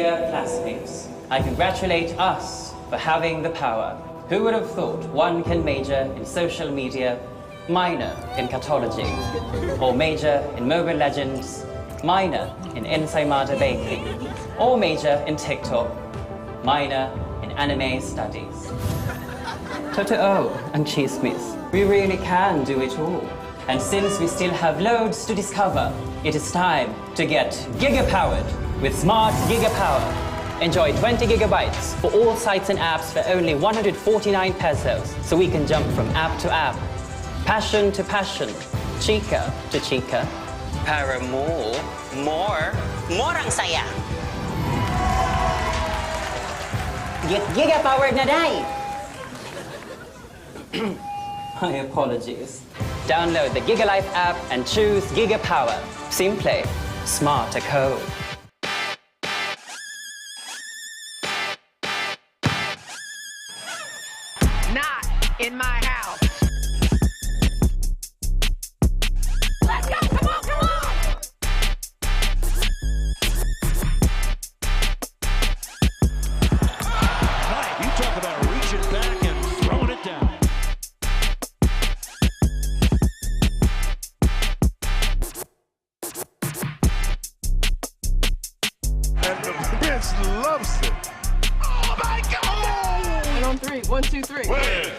Dear classmates, I congratulate us for having the power. Who would have thought one can major in social media, minor in cartology, or major in Mobile Legends, minor in ensaymada baking, or major in TikTok, minor in anime studies. Totoo and chismis, we really can do it all. And since we still have loads to discover, it is time to get giga-powered with Smart Gigapower. Enjoy 20 gigabytes for all sites and apps for only 149 pesos, so we can jump from app to app, passion to passion, chika to chika. Para more ang saya. Get giga-powered na day! My apologies. Download the GigaLife app and choose GigaPower. Simple, smart a code. Not in my house. Let's go! Come on, come on! Right, you talk about reaching back and throwing it down. And the bench loves it. Oh my God! And on three. 1, 2, 3. Win.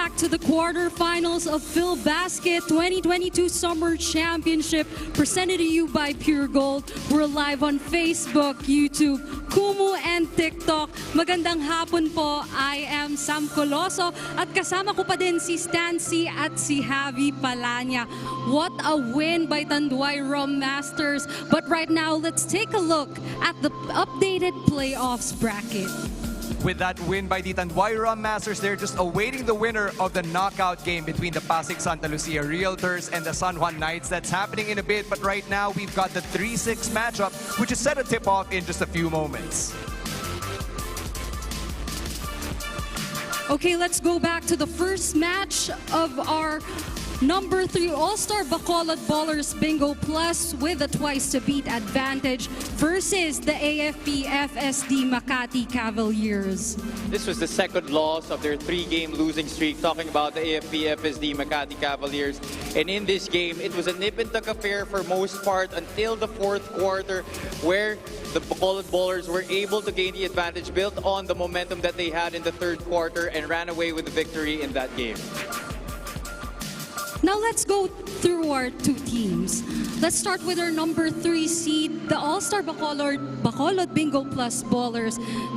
back to the quarterfinals of Filbasket 2022 Summer Championship presented to you by Puregold. We're live on Facebook, YouTube, Kumu, and TikTok. Magandang hapon po. I am Sam Coloso at kasama ko pa din si Stancy at si Javi Palanya. What a win by Tanduay Rom Masters. But right now, let's take a look at the updated playoffs bracket. With that win by the Tanduay Rom Masters, they're just awaiting the winner of the knockout game between the Pasig Santa Lucia Realtors and the San Juan Knights. That's happening in a bit, but right now we've got the 3-6 matchup, which is set to tip off in just a few moments. Okay, let's go back to the first match of our number 3 AllStar Bacolod Ballers BingoPlus with a twice-to-beat advantage versus the AFP FSD Makati Cavaliers. This was the second loss of their 3-game losing streak, talking about the AFP FSD Makati Cavaliers. And in this game, it was a nip-and-tuck affair for most part until the fourth quarter, where the Bacolod Ballers were able to gain the advantage built on the momentum that they had in the third quarter and ran away with the victory in that game. Now let's go through our two teams. Let's start with our number 3 seed, the AllStar Bacolod BingoPlus Ballers.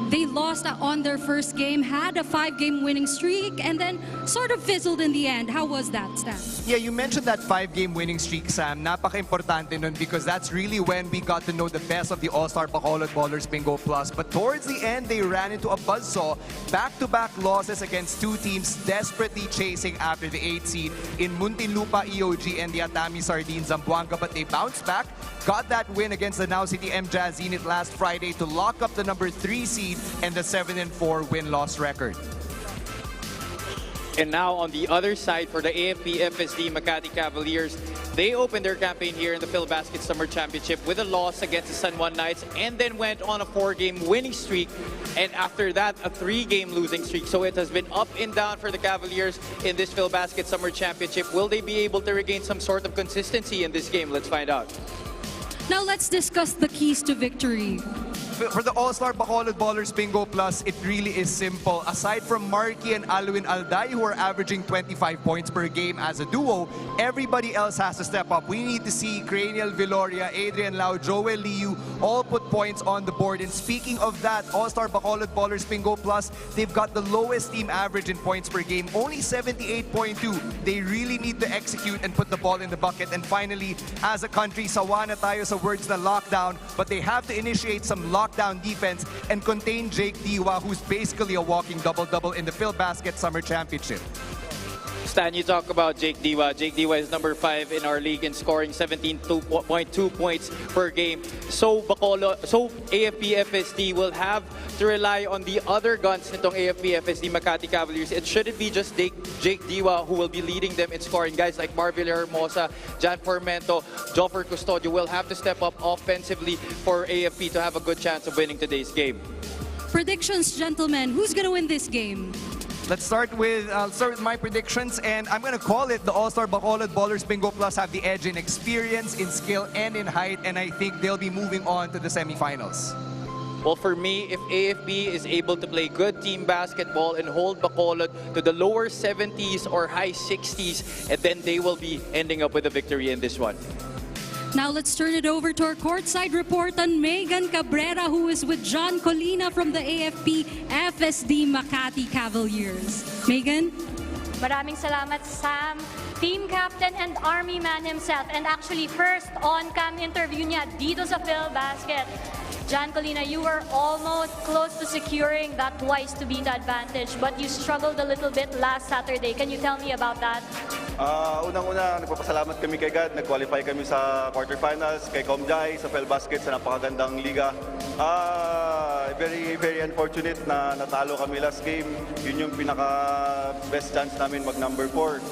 They lost on their first game, had a 5-game winning streak, and then sort of fizzled in the end. How was that, Stan? Yeah, you mentioned that 5-game winning streak, Sam. Napaka-importante nun because that's really when we got to know the best of the AllStar Bacolod Ballers BingoPlus. But towards the end, they ran into a buzzsaw. Back-to-back losses against two teams desperately chasing after the 8th seed in Muntinlupa EOG and the Atami Sardines Zamboanga. But they bounced back, got that win against the Now City M-Jazz Zenit last Friday to lock up the number 3 seed and the 7-4 win-loss record. And now on the other side for the AFP FSD Makati Cavaliers, they opened their campaign here in the Filbasket Summer Championship with a loss against the San Juan Knights and then went on a 4-game winning streak, and after that a 3-game losing streak. So it has been up and down for the Cavaliers in this Filbasket Summer Championship. Will they be able to regain some sort of consistency in this game? Let's find out. Now let's discuss the keys to victory. For the AllStar Bacolod Ballers BingoPlus, it really is simple. Aside from Marky and Alwin Alday, who are averaging 25 points per game as a duo, everybody else has to step up. We need to see Cranial Viloria, Adrian Lau, Joel Liu all put points on the board. And speaking of that, AllStar Bacolod Ballers BingoPlus, they've got the lowest team average in points per game, only 78.2. They really need to execute and put the ball in the bucket. And finally, as a country, sawa na tayo sa words na lockdown, but they have to initiate some lockdown defense and contain Jake Diwa, who's basically a walking double-double in the Filbasket Summer Championship. Stan, you talk about Jake Diwa. Jake Diwa is number 5 in our league and scoring 17.2 points per game. So AFP FSD will have to rely on the other guns nitong AFP FSD Makati Cavaliers. It shouldn't be just Jake Diwa who will be leading them in scoring. Guys like Marvil Hermosa, Jan Formento, Joffer Custodio will have to step up offensively for AFP to have a good chance of winning today's game. Predictions, gentlemen. Who's going to win this game? I'll start with my predictions, and I'm going to call it the AllStar Bacolod Ballers BingoPlus have the edge in experience, in skill, and in height, and I think they'll be moving on to the semifinals. Well, for me, if AFP is able to play good team basketball and hold Bacolod to the lower 70s or high 60s, and then they will be ending up with a victory in this one. Now let's turn it over to our courtside reporter, Megan Cabrera, who is with John Colina from the AFP FSD Makati Cavaliers. Megan? Maraming salamat, Sam. Team captain and army man himself. And actually, first on-cam interview niya dito sa Filbasket. John Colina, you were almost close to securing that twice-to-beat advantage, but you struggled a little bit last Saturday. Can you tell me about that? Unang-una, nagpapasalamat kami kay God. Nag-qualify kami sa quarterfinals, kay Comjai, sa Filbasket, sa napakagandang liga. Very, very unfortunate na natalo kami last game. Yun yung pinaka-best chance namin mag-number 4.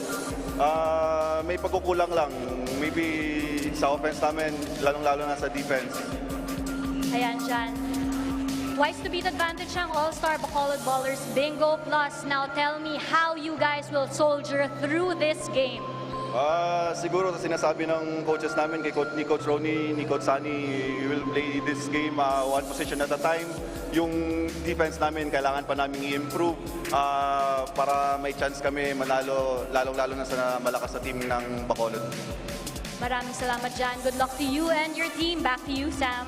May pagkukulang lang. Maybe sa offense namin, lalong-lalo na sa defense. Ayan, John. Twice-to-beat advantage ang AllStar Bacolod Ballers BingoPlus. Now tell me how you guys will soldier through this game. Siguro sa sinasabi ng coaches namin, ni Coach Ronnie, ni Coach Sunny, we will play this game one position at a time. Yung defense namin, kailangan pa namin i-improve para may chance kami manalo, lalong-lalo na sa malakas na team ng Bacolod. Maraming salamat dyan. Good luck to you and your team. Back to you, Sam.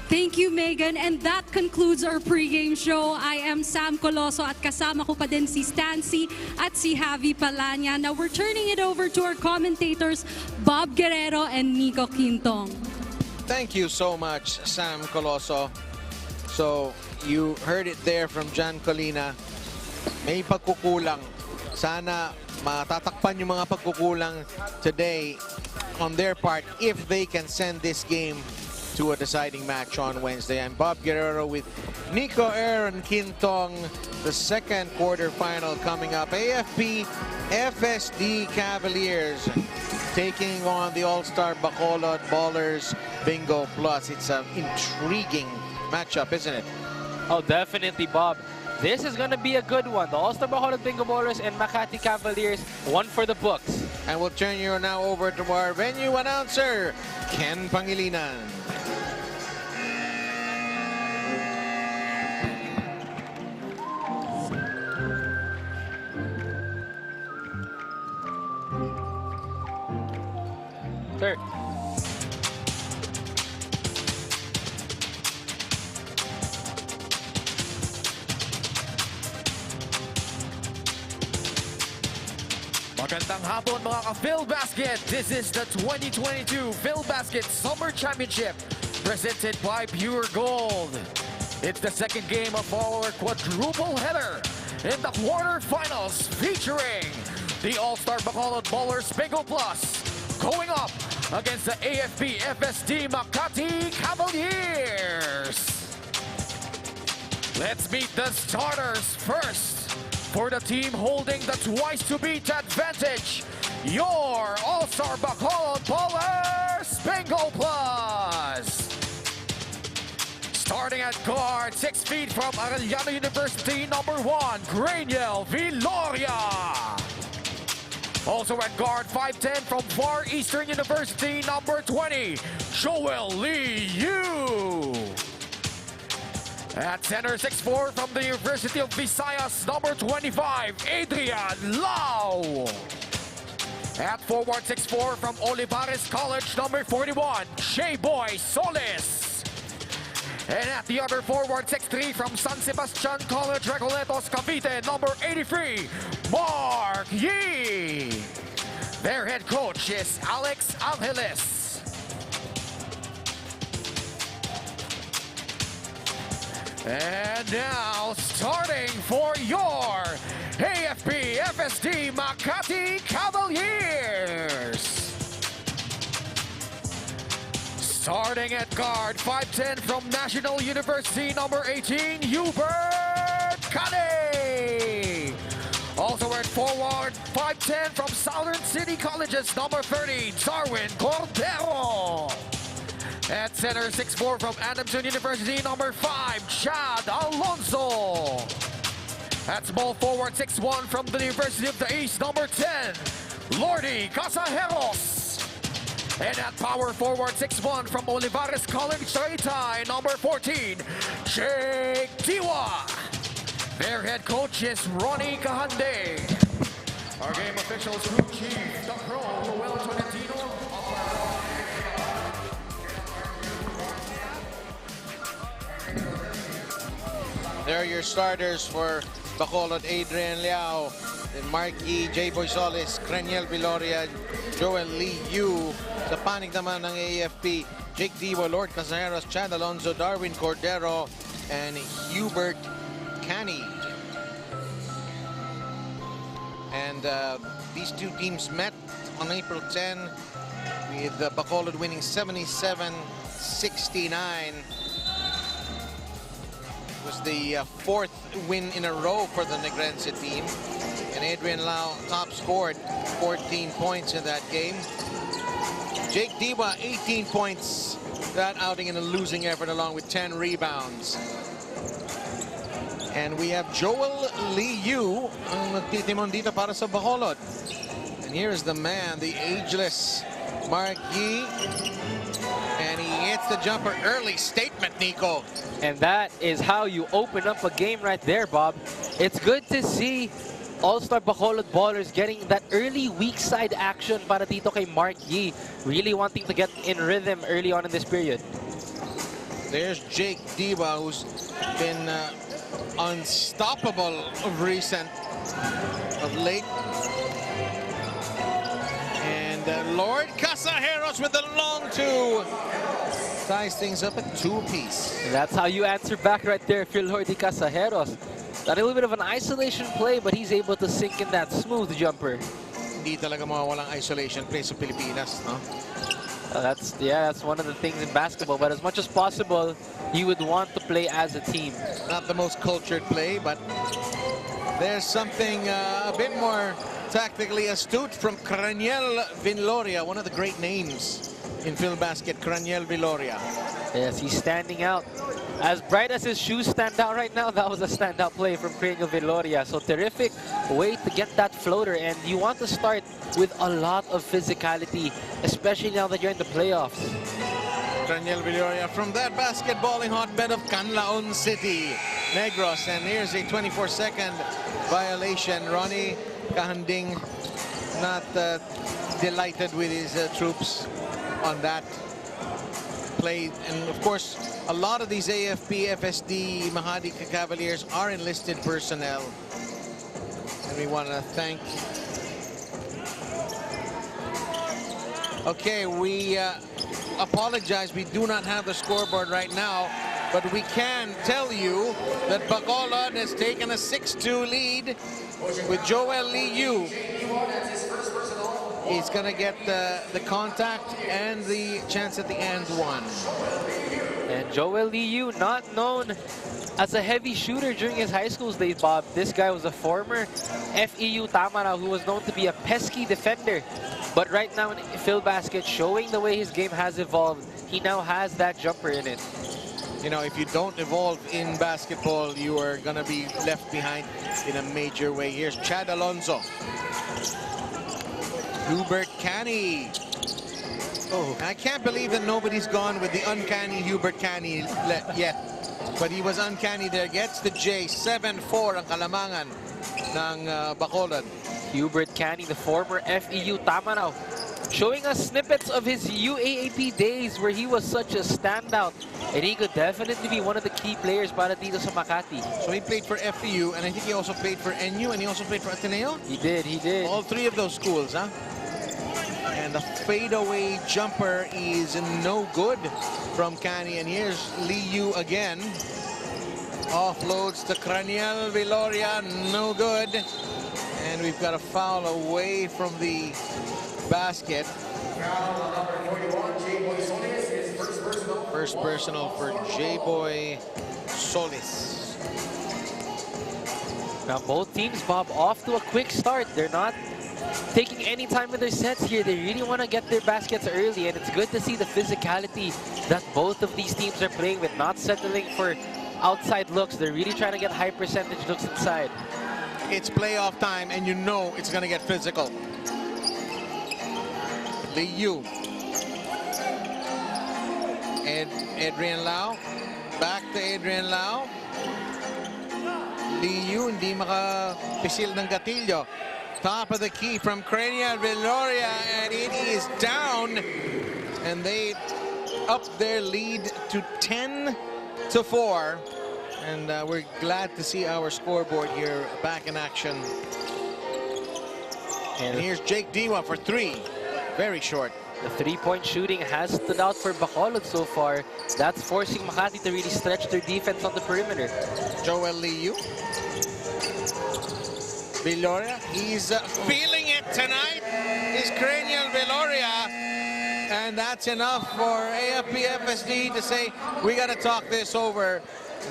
Thank you, Megan. And that concludes our pregame show. I am Sam Coloso at kasama ko pa din si Stancy at si Javi Palanya. Now we're turning it over to our commentators, Bob Guerrero and Nico Quintong. Thank you so much, Sam Coloso. So, you heard it there from John Colina. May pagkukulang. Sana matatakpan yung mga pagkukulang today on their part if they can send this game to a deciding match on Wednesday. I'm Bob Guerrero with Nico Aaron Quintong. The second quarterfinal coming up. AFP FSD Cavaliers taking on the AllStar Bacolod Ballers BingoPlus. It's an intriguing matchup, isn't it? Oh, definitely, Bob. This is going to be a good one. The AllStar Bacolod Bingo Ballers and Makati Cavaliers, one for the books. And we'll turn you now over to our venue announcer, Ken Pangilinan. Sir. Magandang hapon mga ka-Filbasket. This is the 2022 Filbasket Summer Championship presented by Puregold. It's the second game of our quadruple header in the quarterfinals featuring the AllStar Bacolod Ballers BingoPlus going up against the AFP FSD Makati Cavaliers. Let's meet the starters first. For the team holding the twice-to-beat advantage, your AllStar Bacolod Ballers BingoPlus. Starting at guard, 6 feet from Arellano University, number 1, Graniel Viloria. Also at guard, 5'10" from Far Eastern University, number 20, Joel Lee Yu. At center, 6'4" from the University of Visayas, number 25, Adrian Lau. At forward, 6'4" from Olivares College, number 41, Shea Boy Solis. And at the other forward, 6'3" from San Sebastian College, Recoletos, Cavite, number 83, Mark Yee. Their head coach is Alex Angeles. And now, starting for your AFP FSD Makati Cavaliers. Starting at guard, 5'10" from National University, number 18, Hubert Kane. Also at forward, 5'10" from Southern City Colleges, number 30, Darwin Cordero. At center, 6'4" from Adamson University, number 5, Chad Alonso. At small forward, 6'1" from the University of the East, number 10, Lordy Casajeros. And at power forward, 6'1" from Olivares College, Taytay, number 14, Jake Diwa. Their head coach is Ronnie Kahande. Our game officials, Group Chief, the Pro, Ruel Tolentino. There are your starters for Bacolod: Adrian Liao, then Marky, J. Boy Solis, Graniel Viloria, Joel Lee Yu. Sa panig naman ng AFP, Jake Diwa, Lord Casajeros, Chad Alonso, Darwin Cordero, and Hubert Kane. And these two teams met on April 10 with Bacolod winning 77-69. Was the fourth win in a row for the Negrense team. And Adrian Lau top scored 14 points in that game. Jake Diwa, 18 points. That outing in a losing effort along with 10 rebounds. And we have Joel Lee Yu ang nagtitimon dito para sa Bacolod. And here is the man, the ageless Mark Yee. And he hits the jumper early. Statement, Nico. And that is how you open up a game right there, Bob. It's good to see All-Star Bacolod ballers getting that early weak side action para dito kay Mark Yee. Really wanting to get in rhythm early on in this period. There's Jake Diwa, who's been unstoppable of late. And Lord Casajeros with the long two. Ties things up at 2 apiece. And that's how you answer back right there if you're Lordy Casajeros. Got a little bit of an isolation play, but he's able to sink in that smooth jumper. Hindi talaga mawawalang isolation play sa Pilipinas, no? That's one of the things in basketball. But as much as possible, you would want to play as a team. Not the most cultured play, but there's something a bit more tactically astute from Craniel Viloria, one of the great names in Filbasket, Craniel Viloria. Yes, he's standing out. As bright as his shoes stand out right now, that was a standout play from Craniel Viloria. So terrific way to get that floater. And you want to start with a lot of physicality, especially now that you're in the playoffs. Craniel Viloria from that basketballing hotbed of Canlaon City, Negros. And here's a 24-second violation. Ronnie Kahanding not delighted with his troops on that play. And of course, a lot of these AFP FSD Makati Cavaliers are enlisted personnel. And we want to thank... Okay, we apologize. We do not have the scoreboard right now, but we can tell you that Bacolod has taken a 6-2 lead with Joel Liu. He's going to get the contact and the chance at the and one. And Joel Liu, not known as a heavy shooter during his high school days, Bob. This guy was a former FEU Tamaraw who was known to be a pesky defender. But right now in Filbasket, showing the way his game has evolved, he now has that jumper in it. You know, if you don't evolve in basketball, you are going to be left behind in a major way. Here's Chad Alonso. Hubert Canny. Oh, I can't believe that nobody's gone with the uncanny Hubert Canny yet. But he was uncanny there. Gets the J. 7-4 ang kalamangan ng Bacolod. Hubert Canny, the former FEU Tamaraw, showing us snippets of his UAAP days where he was such a standout. And he could definitely be one of the key players para dito sa Makati. So he played for FEU, and I think he also played for NU, and he also played for Ateneo? He did. All three of those schools, huh? And the fadeaway jumper is no good from Canny. And here's Liu again. Offloads to Craniel Viloria, no good. And we've got a foul away from the basket. First personal for J-Boy Solis. Now both teams, Bob, off to a quick start. They're not taking any time in their sets here. They really want to get their baskets early, and it's good to see the physicality that both of these teams are playing with, not settling for outside looks. They're really trying to get high percentage looks inside. It's playoff time, and you know it's going to get physical. Liu. Adrian Lau. Back to Adrian Lau. Liu hindi makapisil ng gatilyo. Top of the key from Craniel Viloria, and it is down. And they up their lead to 10-4. And we're glad to see our scoreboard here back in action. And here's Jake Diwa for three. Very short. The three-point shooting has stood out for Bacolod so far. That's forcing Makati to really stretch their defense on the perimeter. Joel Liu. Viloria, he's feeling it tonight. Is Craniel Viloria. And that's enough for AFP FSD to say, we got to talk this over.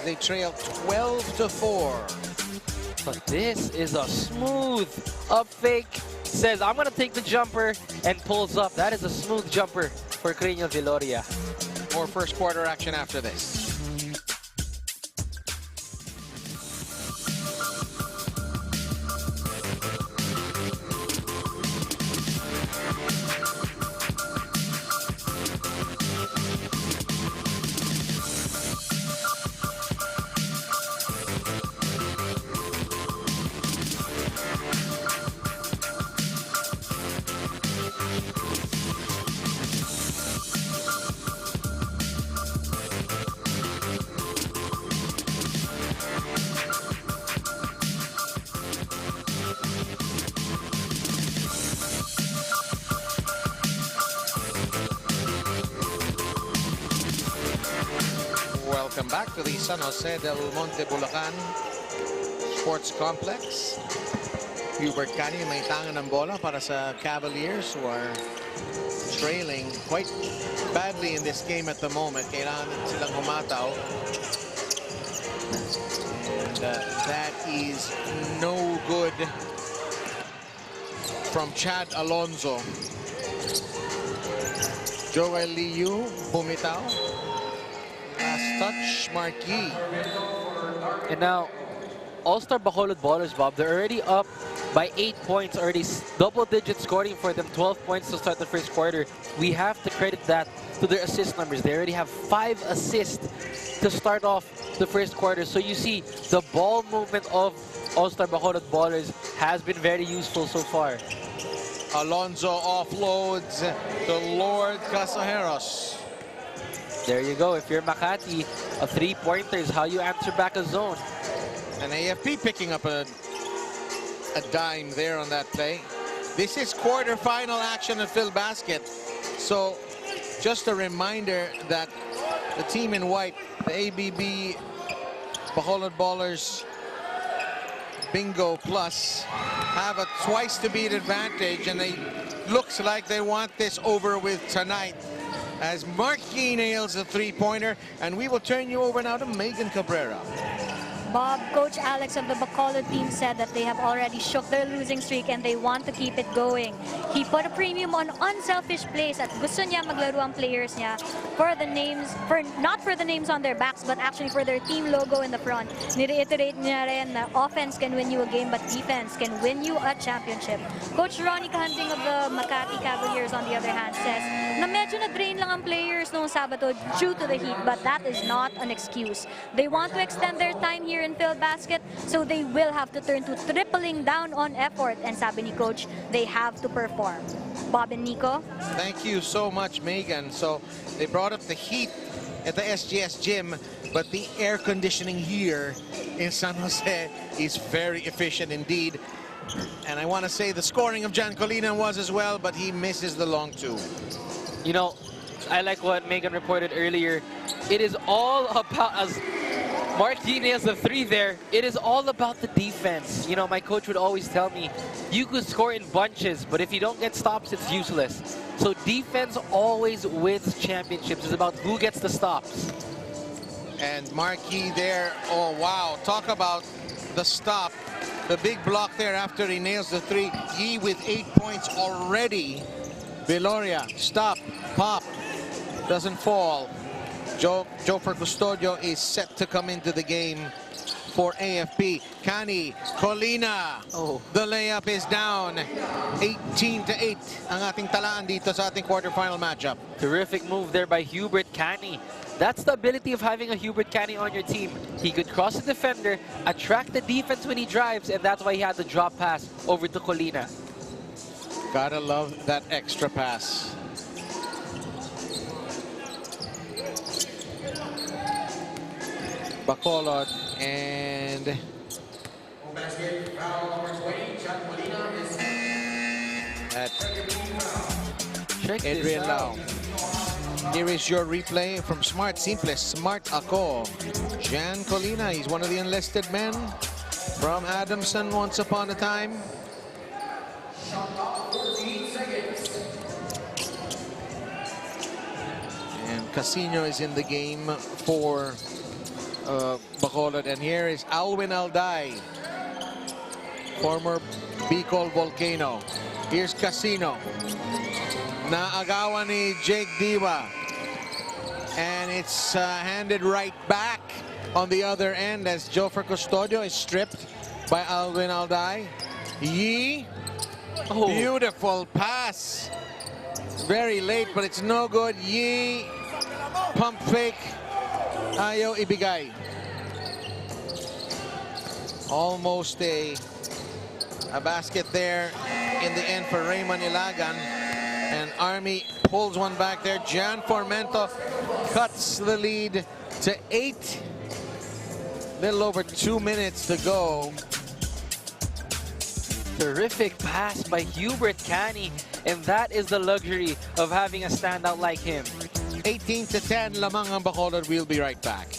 They trail 12-4. But this is a smooth up fake. Says, I'm going to take the jumper, and pulls up. That is a smooth jumper for Craniel Viloria. More first quarter action after this. welcome back to the San Jose del Monte Bulacan Sports Complex. Hubert Cani may tangan ng bola para sa Cavaliers who are trailing quite badly in this game at the moment. Kailangan silang humataw. And that is no good from Chad Alonzo. Joel Liu, bumitaw. Last touch, Marquis. And now, AllStar Bacolod Ballers, Bob, they're already up by 8 points, already double-digit scoring for them, 12 points to start the first quarter. We have to credit that to their assist numbers. They already have 5 assists to start off the first quarter. So you see, the ball movement of AllStar Bacolod Ballers has been very useful so far. Alonzo offloads to Lord Casajeros. There you go. If you're Makati, a three-pointer is how you answer back a zone. And AFP picking up a dime there on that play. This is quarterfinal action at Filbasket. So just a reminder that the team in white, the ABB Bacolod Ballers BingoPlus, have a twice-to-beat advantage, and looks like they want this over with tonight as Marquis nails a three-pointer. And we will turn you over now to Megan Cabrera. Bob, Coach Alex of the Bacolod team said that they have already shook their losing streak and they want to keep it going. He put a premium on unselfish plays at gusto niya maglaro ang players niya for the names, not for the names on their backs, but actually for their team logo in the front. Nireiterate niya rin na offense can win you a game, but defense can win you a championship. Coach Ronnie Kahanding of the Makati Cavaliers, on the other hand, says na medyo na-drain lang ang players noong Sabado due to the heat, but that is not an excuse. They want to extend their time here in Filbasket, so they will have to turn to tripling down on effort. And sabi ni Coach, they have to perform. Bob and Nico? Thank you so much, Megan. So they brought up the heat at the SGS gym, but the air conditioning here in San Jose is very efficient indeed. And I want to say the scoring of Jan Colina was as well, but he misses the long two. You know, I like what Megan reported earlier. It is all about, as Marquis nails the three there, it is all about the defense. You know, my coach would always tell me, you could score in bunches, but if you don't get stops, it's useless. So defense always wins championships. It's about who gets the stops. And Marquis there, oh wow, talk about the stop. The big block there after he nails the three. He with 8 points already. Viloria, stop, pop, doesn't fall. Jofer Custodio is set to come into the game for AFP. Cani, Colina, the layup is down. 18-8 ang ating talaan dito sa ating quarterfinal matchup. Terrific move there by Hubert Cani. That's the ability of having a Hubert Cani on your team. He could cross the defender, attract the defense when he drives, and that's why he had the drop pass over to Colina. Gotta love that extra pass. Bacolod and Adrian Lau. Here is your replay from Smart Simple. Smart ako. Jan Colina, he's one of the enlisted men from Adamson once upon a time. And Casino is in the game for Bacolod. And here is Alwin Alday, former Bicol Volcano. Here's Casino. Naagawan ni Jake Diwa. And it's handed right back on the other end as Jofer Custodio is stripped by Alwin Alday. Yee. Oh. Beautiful pass. Very late, but it's no good. Yee. Pump fake. Ayaw ibigay. Almost a basket there in the end for Raymond Ilagan. And Army pulls one back there. Jan Formento cuts the lead to 8. Little over 2 minutes to go. Terrific pass by Hubert Cani, and that is the luxury of having a standout like him. 18-10 lamang ang Bacolod. We'll be right back.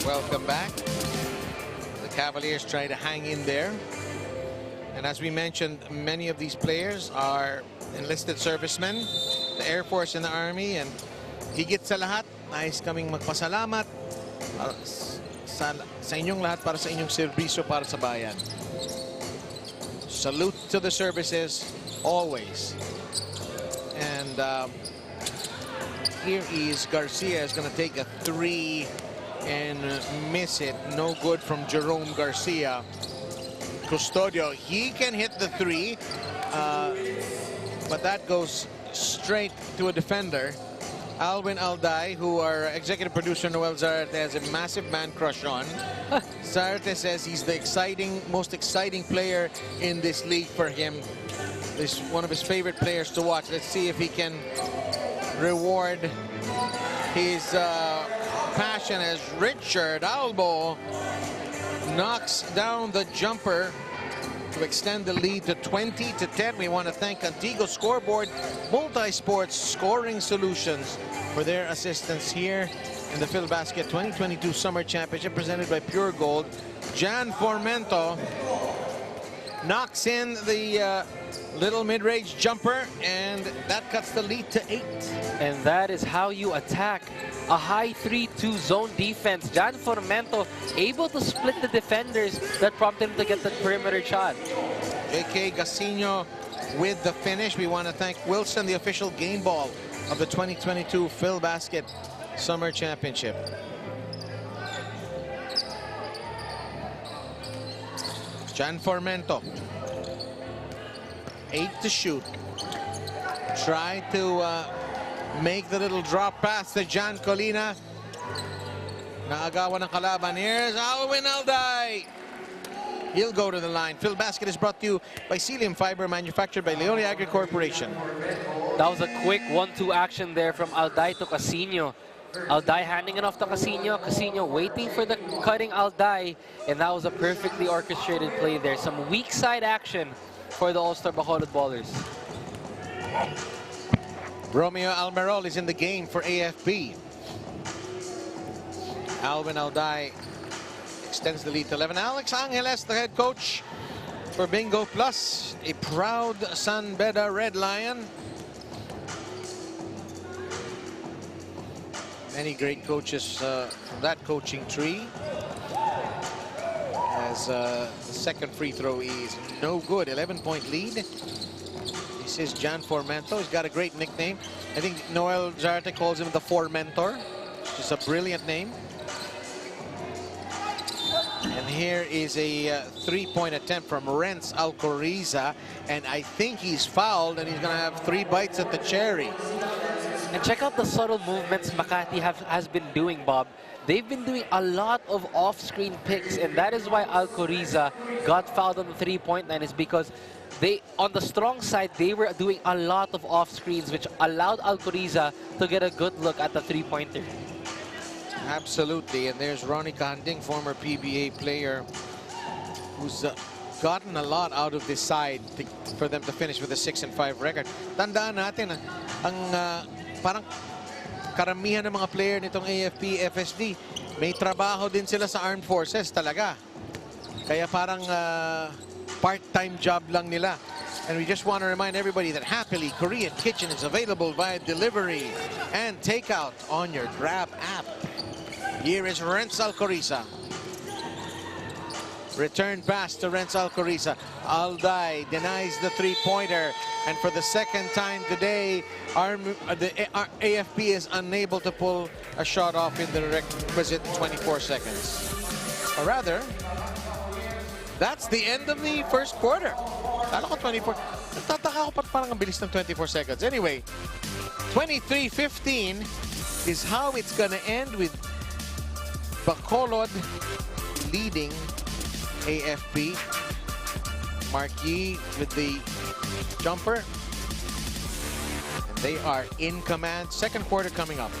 Welcome back. The Cavaliers try to hang in there. And as we mentioned, many of these players are enlisted servicemen, the Air Force and the Army. And higit sa lahat, nais kaming magpasalamat sa inyong lahat para sa inyong serbisyo para sa bayan. Salute to the services, always. And here is Garcia is going to take a three and miss it. No good from Jerome Garcia. Custodio, he can hit the three, but that goes straight to a defender. Alwin Alday, who our executive producer Noel Zarte has a massive man crush on. Zarte says he's the most exciting player in this league for him. This one of his favorite players to watch. Let's see if he can reward his passion as Richard Albo knocks down the jumper to extend the lead to 20-10. We want to thank Antigo Scoreboard Multi-Sports Scoring Solutions for their assistance here in the Filbasket 2022 Summer Championship presented by Puregold. Jan Formento knocks in the little mid-range jumper, and that cuts the lead to 8. And that is how you attack a high 3-2 zone defense. Jan Formento able to split the defenders that prompted him to get the perimeter shot. J.K. Gasino with the finish. We want to thank Wilson, the official game ball of the 2022 Filbasket Summer Championship. Jan Formento, 8 to shoot. Try to make the little drop pass to Jan Colina. Naagawan ng kalaban. Here's Alwin Alday. He'll go to the line. Filbasket is brought to you by Celium Fiber, manufactured by Leone Agri Corporation. That was a quick 1-2 action there from Alday to Casino. Alday handing it off to Casino. Casino waiting for the cutting Alday. And that was a perfectly orchestrated play there. Some weak side action for the AllStar Bacolod Ballers. Romeo Almerol is in the game for AFP. Alwin Alday extends the lead to 11. Alex Angeles, the head coach for BingoPlus, a proud San Beda Red Lion. Many great coaches from that coaching tree. As the second free throw is no good. 11-point lead. This is Jan Formento. He's got a great nickname. I think Noel Zarte calls him the Formentor, which is a brilliant name. And here is a three-point attempt from Renz Alcoriza, and I think he's fouled, and he's going to have 3 bites at the cherry. And check out the subtle movements Makati has been doing, Bob. They've been doing a lot of off-screen picks, and that is why Alcoriza got fouled on the three-point line, is because on the strong side, they were doing a lot of off-screens, which allowed Alcoriza to get a good look at the three-pointer. Absolutely, and there's Ronnie Kahanding, former PBA player, who's gotten a lot out of this side for them to finish with a 6-5 record. Tandaan natin, parang karamihan ng mga player nitong AFP FSD, may trabaho din sila sa armed forces talaga. Kaya parang part-time job lang nila. And we just want to remind everybody that Happily Korean Kitchen is available via delivery and takeout on your Grab app. Here is Renz Alcoriza. Return pass to Renz Alcoriza. Alday denies the three-pointer. And for the second time today, the AFP is unable to pull a shot off in the requisite 24 seconds. Or rather, that's the end of the first quarter. Kala ko 24. Nagtataka ko parang ang bilis ng 24 seconds. Anyway, 23-15 is how it's going to end, with Bacolod leading AFP. Marquis with the jumper. And they are in command. Second quarter coming up.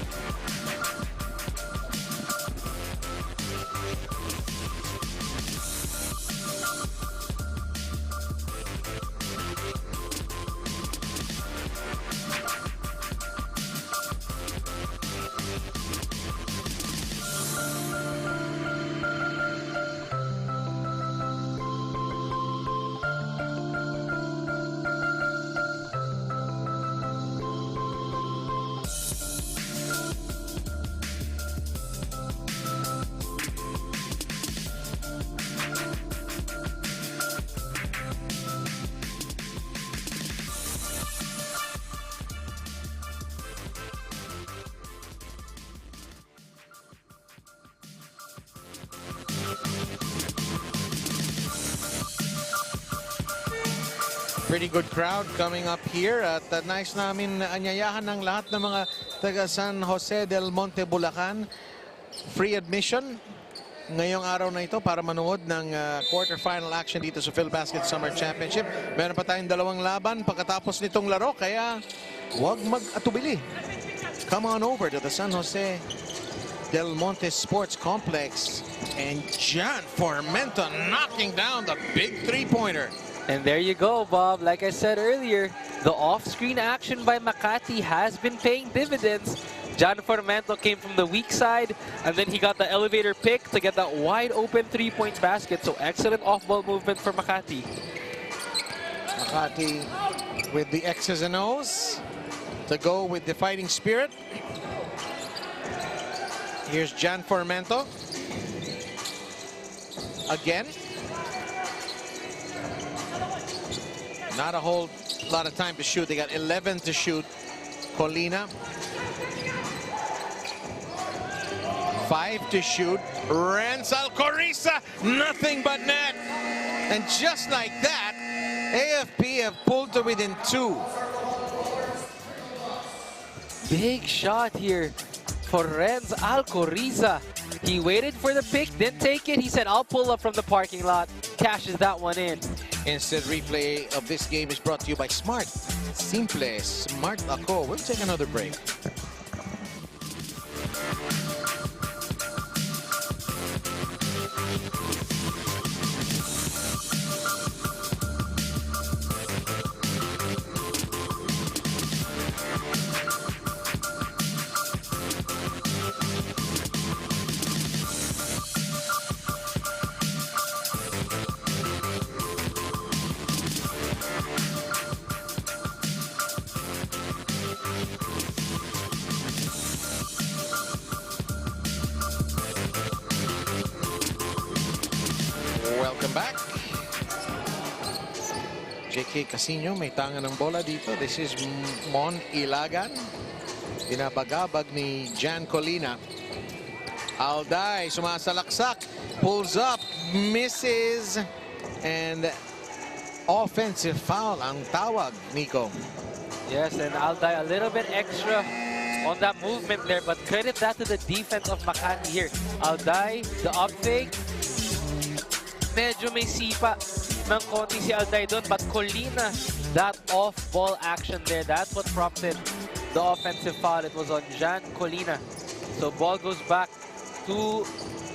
Pretty good crowd coming up here at nice namin anyayahan ng lahat ng mga taga San Jose del Monte, Bulacan. Free admission ngayong araw na ito para manood ng quarterfinal action dito sa Filbasket Summer Championship. Meron pa tayong dalawang laban pagkatapos nitong laro kaya huwag mag-atubili. Come on over to the San Jose del Monte Sports Complex and Jan Formento knocking down the big three-pointer. And there you go, Bob. Like I said earlier, the off-screen action by Makati has been paying dividends. John Formento came from the weak side, and then he got the elevator pick to get that wide-open three-point basket. So excellent off-ball movement for Makati. Makati with the X's and O's to go with the fighting spirit. Here's Jan Formento. Again. Not a whole lot of time to shoot. They got 11 to shoot. Colina. 5 to shoot. Renz Alcoriza. Nothing but net. And just like that, AFP have pulled to within 2. Big shot here for Renz Alcoriza. He waited for the pick, didn't take it. He said, I'll pull up from the parking lot. Cashes that one in. Instant replay of this game is brought to you by Smart. Simple, Smart ako. We'll take another break. Welcome back. Jake Casino may tanga ng bola dito. This is Mon Ilagan. Pinapagabag ni Jan Colina. Alday sumasalaksak. Pulls up. Misses. And offensive foul ang tawag, Nico. Yes, and Alday a little bit extra on that movement there, but credit that to the defense of Makati here. Alday, the up fake. Medyo may sipa ng konti si Alday doon, but Colina, that off-ball action there, that's what prompted the offensive foul. It was on Jan Colina. So ball goes back to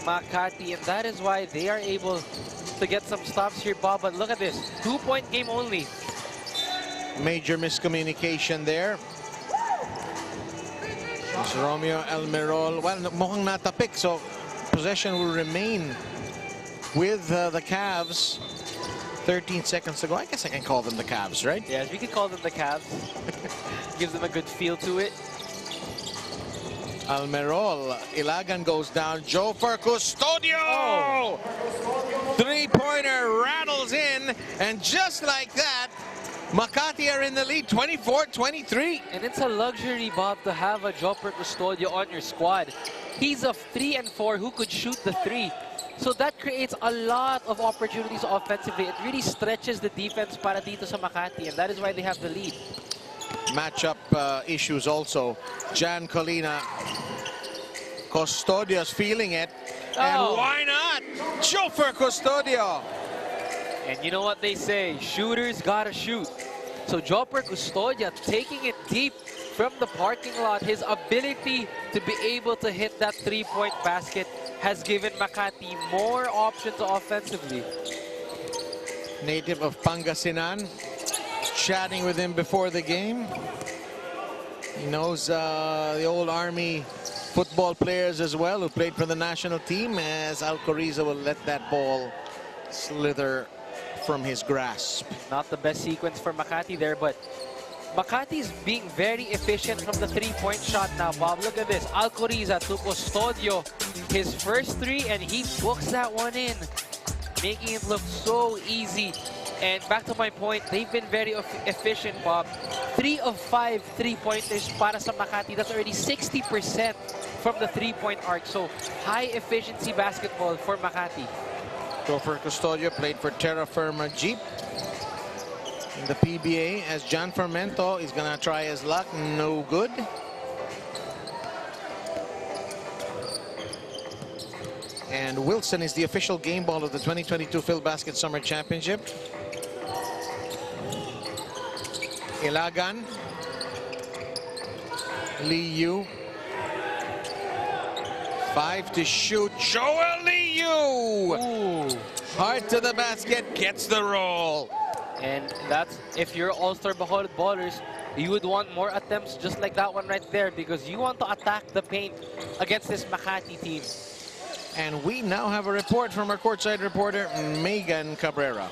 Makati, and that is why they are able to get some stops here, Bob. But look at this, 2-point game only. Major miscommunication there. It's Romeo Almerol. Well, mukhang natapik, so possession will remain with the Cavs. 13 seconds to go. I guess I can call them the Cavs, right? Yes, we can call them the Cavs. Gives them a good feel to it. Almerol. Ilagan goes down. Joe for Custodio. Oh. Three-pointer rattles in. And just like that, Makati are in the lead, 24-23. And it's a luxury, Bob, to have a Joe for Custodio on your squad. He's a 3 and 4 who could shoot the 3. So that creates a lot of opportunities offensively. It really stretches the defense para dito sa Makati, and that is why they have the lead. Matchup issues also. Jan Colina. Custodios feeling it. And why not? Jofer Custodio. And you know what they say, shooters gotta shoot. So Joper Custodia taking it deep from the parking lot. His ability to be able to hit that three-point basket has given Makati more options offensively. Native of Pangasinan, chatting with him before the game. He knows the old Army football players as well who played for the national team, as Alcoriza will let that ball slither from his grasp. Not the best sequence for Makati there, but Makati's being very efficient from the three-point shot now, Bob. Look at this. Alcoriza to Custodio, his first three, and he books that one in, making it look so easy. And back to my point, they've been very efficient, Bob. 3 of 5 three-pointers para sa Makati. That's already 60% from the three-point arc. So high-efficiency basketball for Makati. Jofer Custodio played for Terra Firma Jeep in the PBA, as John Fermento is going to try his luck. No good. And Wilson is the official game ball of the 2022 Filbasket Summer Championship. Ilagan, Lee Yu, 5 to shoot. Joel Lee Yu, hard to the basket, gets the roll. And that's, if you're All-Star Bacolod ballers, you would want more attempts just like that one right there, because you want to attack the paint against this Makati team. And we now have a report from our courtside reporter, Megan Cabrera.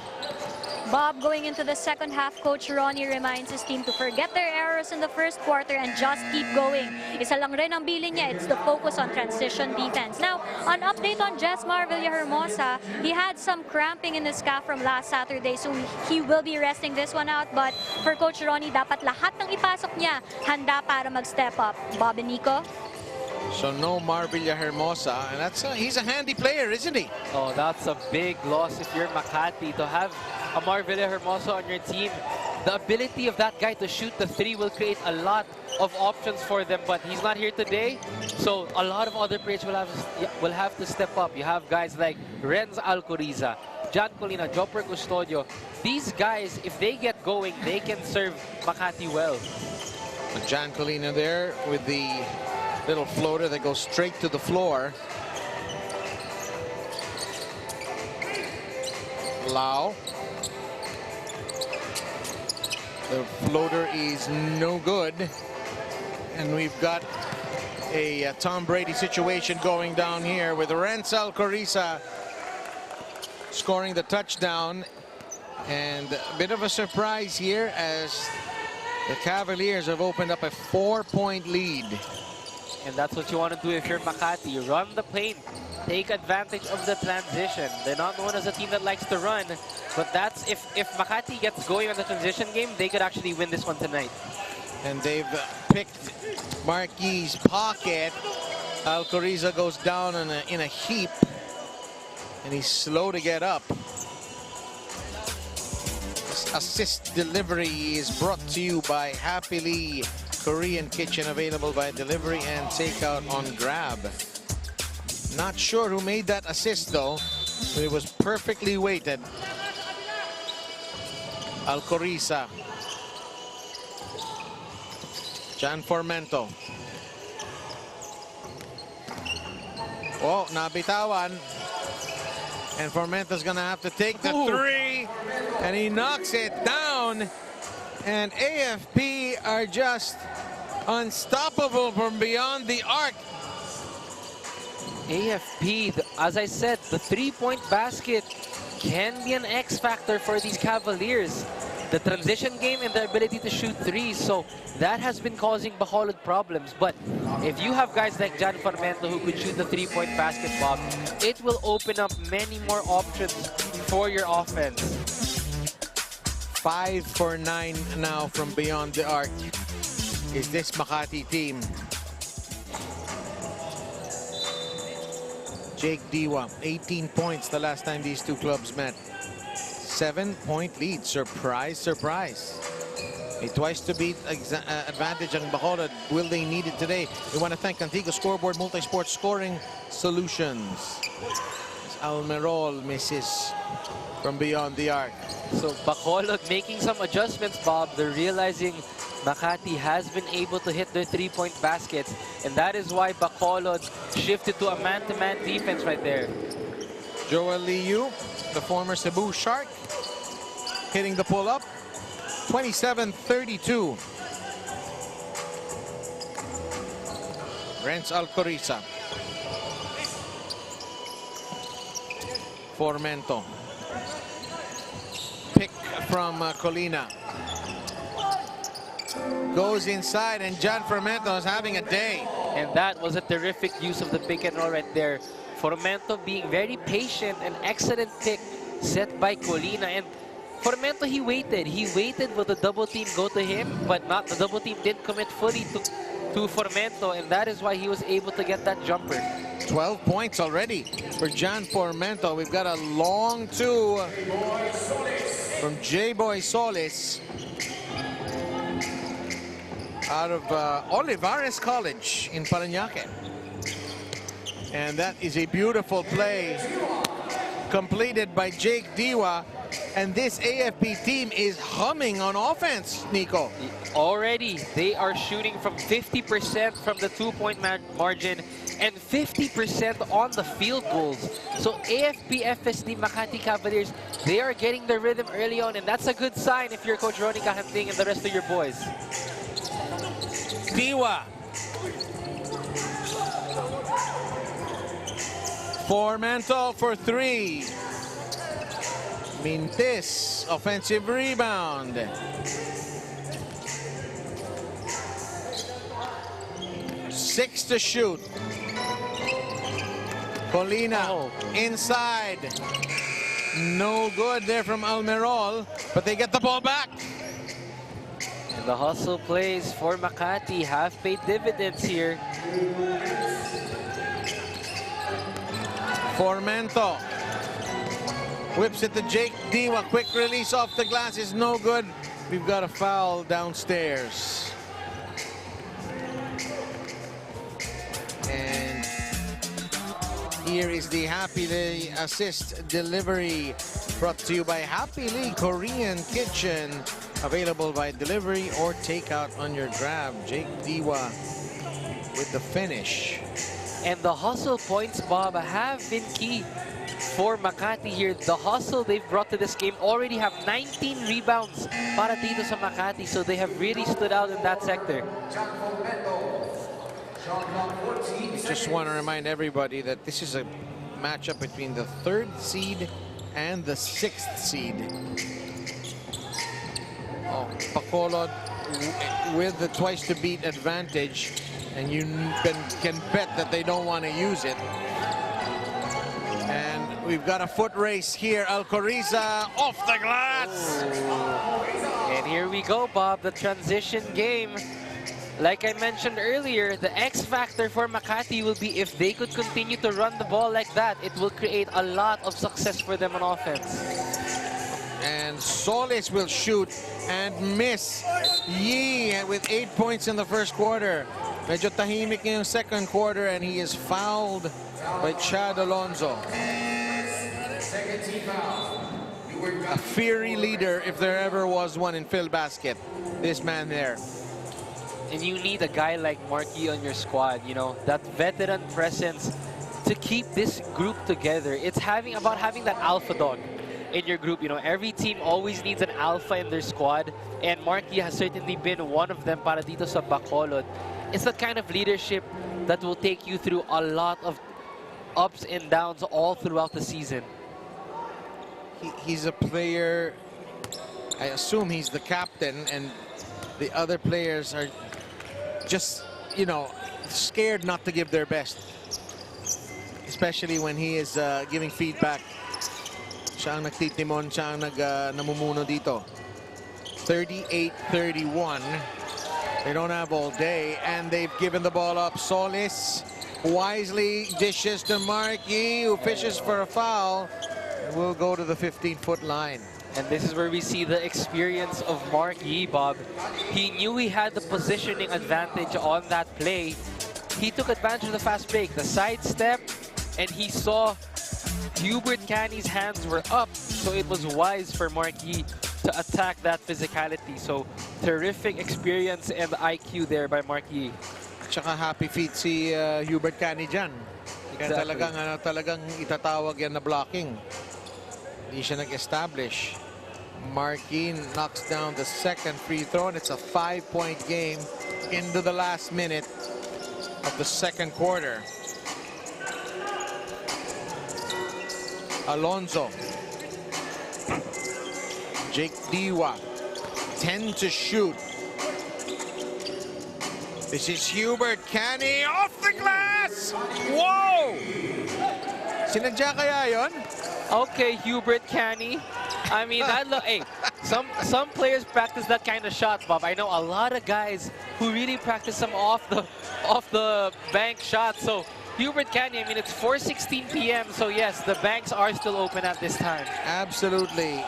Bob, going into the second half, Coach Ronnie reminds his team to forget their errors in the first quarter and just keep going. Isa lang rin ang bilin niya, it's the focus on transition defense. Now, an update on Jesmar Villahermosa, he had some cramping in his calf from last Saturday, so he will be resting this one out. But for Coach Ronnie, dapat lahat ng ipasok niya handa para mag-step up. Bob and Nico? So no Mar Villahermosa, and that's he's a handy player, isn't he? Oh, that's a big loss if you're Makati to have Amar Villahermosa on your team. The ability of that guy to shoot the three will create a lot of options for them, but he's not here today, so a lot of other players will have to step up. You have guys like Renz Alcoriza, John Colina, Joper Custodio. These guys, if they get going, they can serve Makati well. John Colina there with the little floater that goes straight to the floor. Lau. The floater is no good. And we've got a Tom Brady situation going down here with Renz Alcoriza scoring the touchdown. And a bit of a surprise here as the Cavaliers have opened up a 4-point lead. And that's what you want to do if you're Makati. You run the paint, take advantage of the transition. They're not known as a team that likes to run, but that's if Makati gets going on the transition game, they could actually win this one tonight. And they've picked Marquis' pocket. Alcoriza goes down in a heap, and he's slow to get up. This assist delivery is brought to you by Happily Korean Kitchen, available by delivery and takeout on Grab. Not sure who made that assist though, but it was perfectly weighted. Alcoriza. John Formento. Oh, nabitawan. And Formento's gonna have to take the three, and he knocks it down. And AFP are just unstoppable from beyond the arc. AFP, as I said, the three-point basket can be an X factor for these Cavaliers. The transition game and the ability to shoot threes, so that has been causing Bacolod problems. But if you have guys like John Formento who could shoot the three-point basket, Bob, it will open up many more options for your offense. 5 for 9 now from beyond the arc is this Makati team. Jake Diwa, 18 points the last time these two clubs met. 7-point lead. Surprise, surprise. A twice-to-beat advantage on Bacolod. Will they need it today? We want to thank Antigua Scoreboard Multi-Sport Scoring Solutions. Almerol misses from beyond the arc. So Bacolod making some adjustments, Bob. They're realizing Makati has been able to hit their three-point baskets, and that is why Bacolod shifted to a man-to-man defense right there. Joel Liu, the former Cebu Shark, hitting the pull-up. 27-32. Renz Alcoriza. Formento. Pick from Colina. Goes inside, and John Formento is having a day. And that was a terrific use of the pick and roll right there. Formento being very patient, an excellent pick set by Colina. And Formento, he waited. He waited for the double team go to him, but not the double team didn't commit fully to Formento, and that is why he was able to get that jumper. 12 points already for John Formento. We've got a long two from J-Boy Solis out of Olivares College in Parañaque. And that is a beautiful play completed by Jake Diwa. And this AFP team is humming on offense, Nico. Already, they are shooting from 50% from the two-point margin and 50% on the field goals. So AFP FSD Makati Cavaliers, they are getting the rhythm early on, and that's a good sign if you're Coach Ronnie Kahanting and the rest of your boys. Diwa. Formento for three. Mintis, offensive rebound. 6 to shoot. Colina inside. No good there from Almerol, but they get the ball back. And the hustle plays for Makati have paid dividends here. Formento. Whips it to Jake Diwa. Quick release off the glass is no good. We've got a foul downstairs. And here is the Happily assist delivery brought to you by Happily Korean Kitchen. Available by delivery or takeout on your grab. Jake Diwa with the finish. And the hustle points, Bob, have been key for Makati here. The hustle they've brought to this game already have 19 rebounds para dito sa Makati, so they have really stood out in that sector. Just want to remind everybody that this is a matchup between the 3rd seed and the 6th seed. Bacolod with the twice-to-beat advantage, and you can bet that they don't want to use it. And we've got a foot race here. Alcoriza off the glass. And here we go, Bob, the transition game. Like I mentioned earlier, the X factor for Makati will be if they could continue to run the ball like that, it will create a lot of success for them on offense. And Solis will shoot and miss. Yee with 8 points in the first quarter. Medyo tahimik yung second quarter, and he is fouled by Chad Alonzo. A fiery leader if there ever was one in Filbasket. This man there. And you need a guy like Marky on your squad, you know, that veteran presence to keep this group together. It's about having that alpha dog in your group. You know, every team always needs an alpha in their squad, and Marky has certainly been one of them para dito sa Bacolod. It's that kind of leadership that will take you through a lot of ups and downs all throughout the season. He's a player, I assume he's the captain, and the other players are just, you know, scared not to give their best. Especially when he is giving feedback. Siya ang nagtitimon, siya ang namumuno dito. 38-31. They don't have all day, and they've given the ball up. Solis wisely dishes to Marky, who fishes for a foul. Will go to the 15-foot line. And this is where we see the experience of Mark Yee, Bob. He knew he had the positioning advantage on that play. He took advantage of the fast break, the sidestep, and he saw Hubert Canny's hands were up. So it was wise for Mark Yee to attack that physicality. So terrific experience and IQ there by Mark Yee. Tsaka happy feet si Hubert Canny dyan. Kaya Exactly. talagang itatawag yan na blocking. Hindi siya nag-establish. Marquin knocks down the second free throw, and it's a 5-point game into the last minute of the second quarter. Alonso. Jake Diwa. 10 to shoot. This is Hubert Canny off the glass! Whoa! Sinadya kaya yun? Okay, Hubert Canny. I mean, that look. Hey, some players practice that kind of shot, Bob. I know a lot of guys who really practice some off the bank shots. So Hubert Canny, I mean, it's 4:16 p.m. So yes, the banks are still open at this time. Absolutely.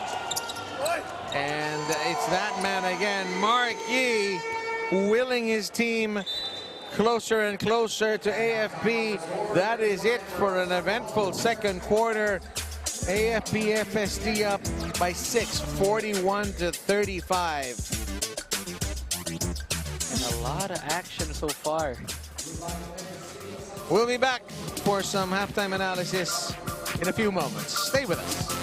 And it's that man again, Mark Yee, willing his team closer and closer to AFP. That is it for an eventful second quarter. AFP FSD up by 6, 41 to 35. And a lot of action so far. We'll be back for some halftime analysis in a few moments. Stay with us.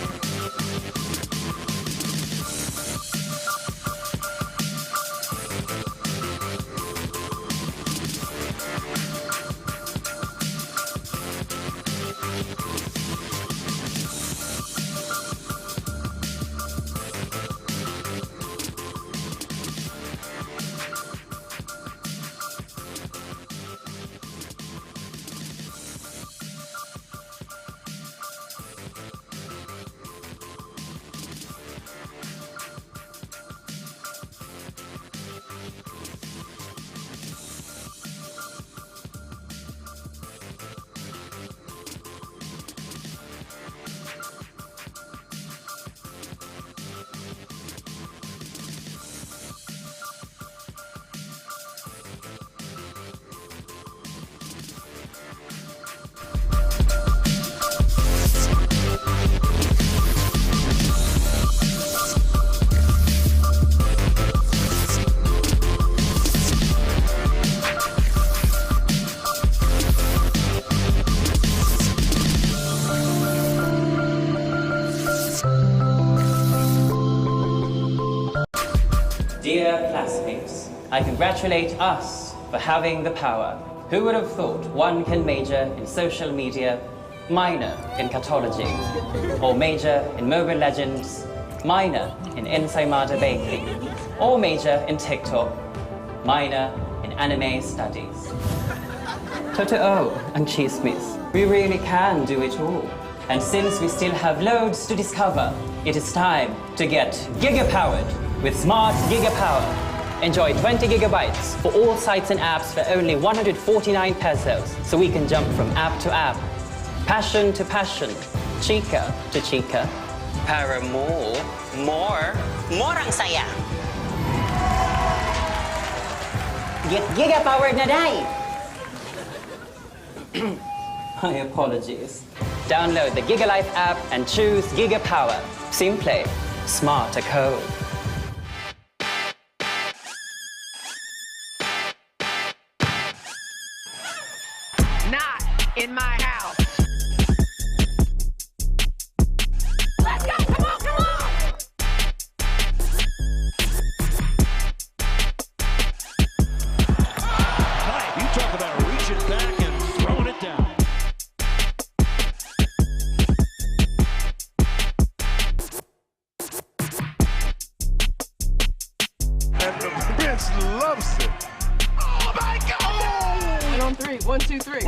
Dear classmates, I congratulate us for having the power. Who would have thought one can major in social media, minor in catology, or major in Mobile Legends, minor in Ensaymada Baking, or major in TikTok, minor in anime studies. Totoo and chismis, we really can do it all. And since we still have loads to discover, it is time to get giga-powered with Smart Gigapower. Enjoy 20 gigabytes for all sites and apps for only 149 pesos, so we can jump from app to app, passion to passion, chica to chica. Para more ang saya. Get giga-powered na day! My apologies. Download the GigaLife app and choose Gigapower. Simple, smarter code. Not in my house. Let's go! Come on, come on! You talk about reaching back and throwing it down. And the bench loves it. Oh my God! And on three. 1, 2, 3.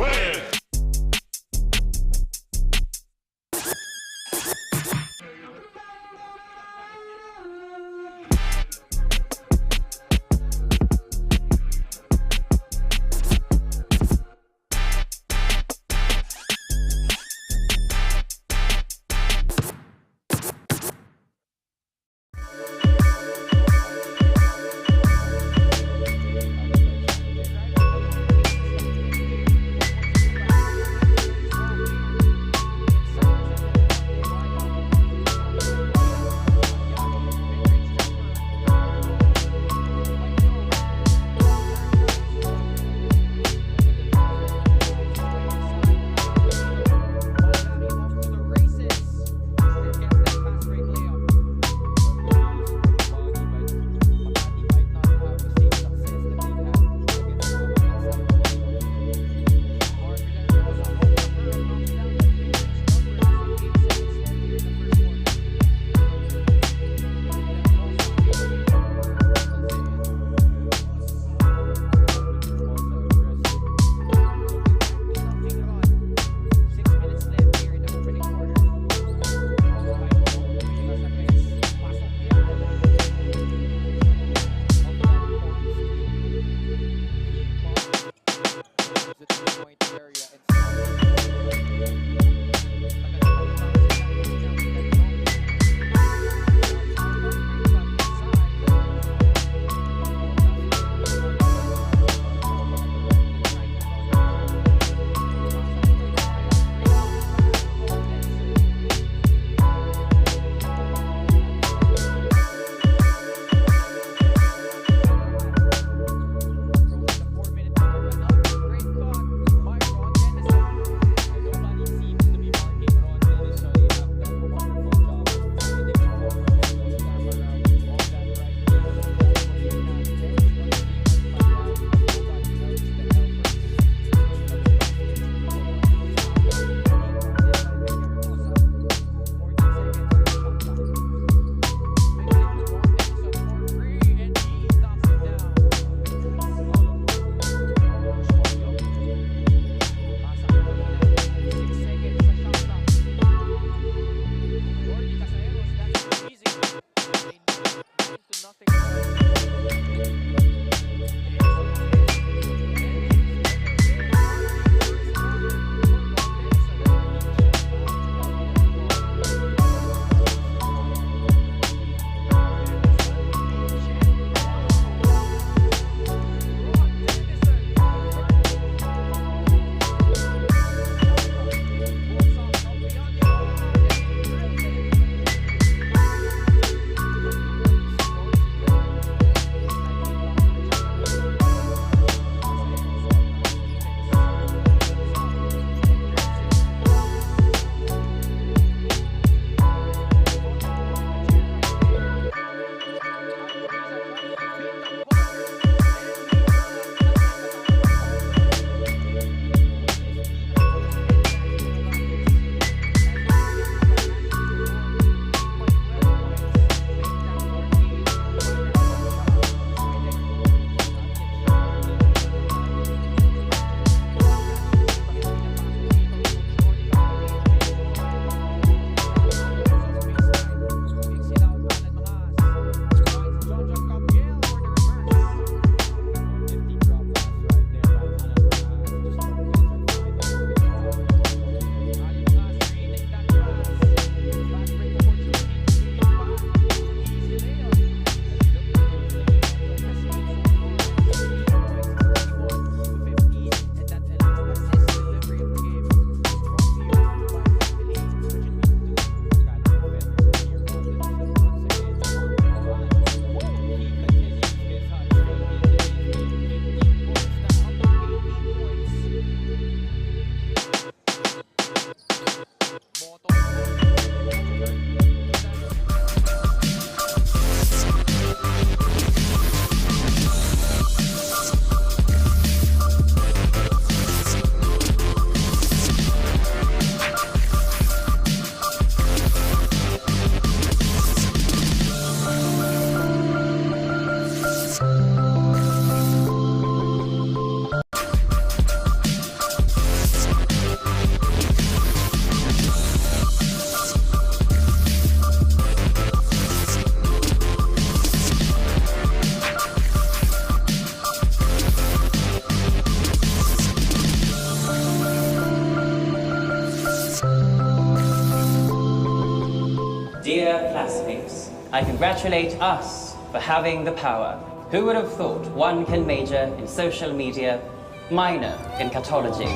Dear classmates, I congratulate us for having the power. Who would have thought one can major in social media, minor in catology,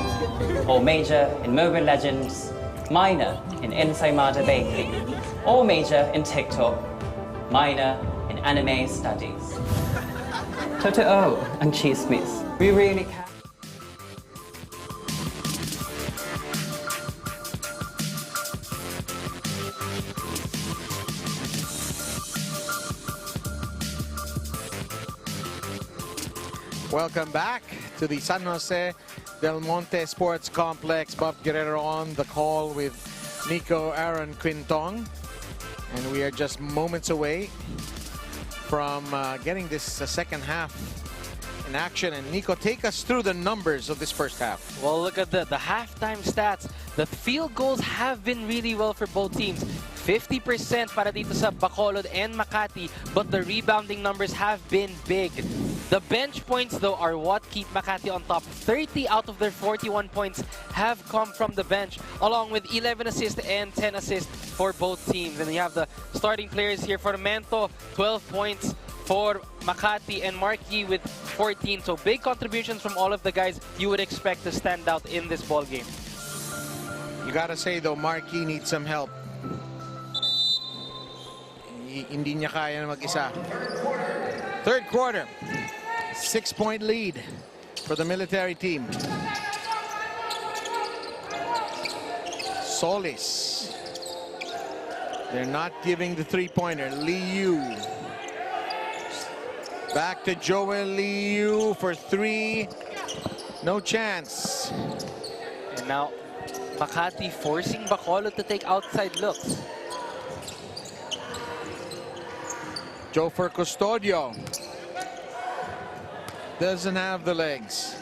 or major in Mobile Legends, minor in Ensaymada Baking, or major in TikTok, minor in anime studies. Totoo and chismis, we really can. Welcome back to the San Jose Del Monte Sports Complex. Bob Guerrero on the call with Nico Aaron Quintong. And we are just moments away from getting this second half in action. And Nico, take us through the numbers of this first half. Well, look at the halftime stats. The field goals have been really well for both teams. 50% para dito sa Bacolod and Makati, but the rebounding numbers have been big. The bench points, though, are what keep Makati on top. 30 out of their 41 points have come from the bench, along with 11 assists and 10 assists for both teams. And you have the starting players here for Mento, 12 points for Makati, and Marquis with 14. So big contributions from all of the guys you would expect to stand out in this ball game. You gotta say, though, Marquis needs some help. Hindi niya kaya na mag-isa. Third quarter. 6-point lead for the military team. Solis. They're not giving the three-pointer. Liu. Back to Joel Liu for three. No chance. And now Makati forcing Bacolod to take outside looks. Jofer Custodio doesn't have the legs.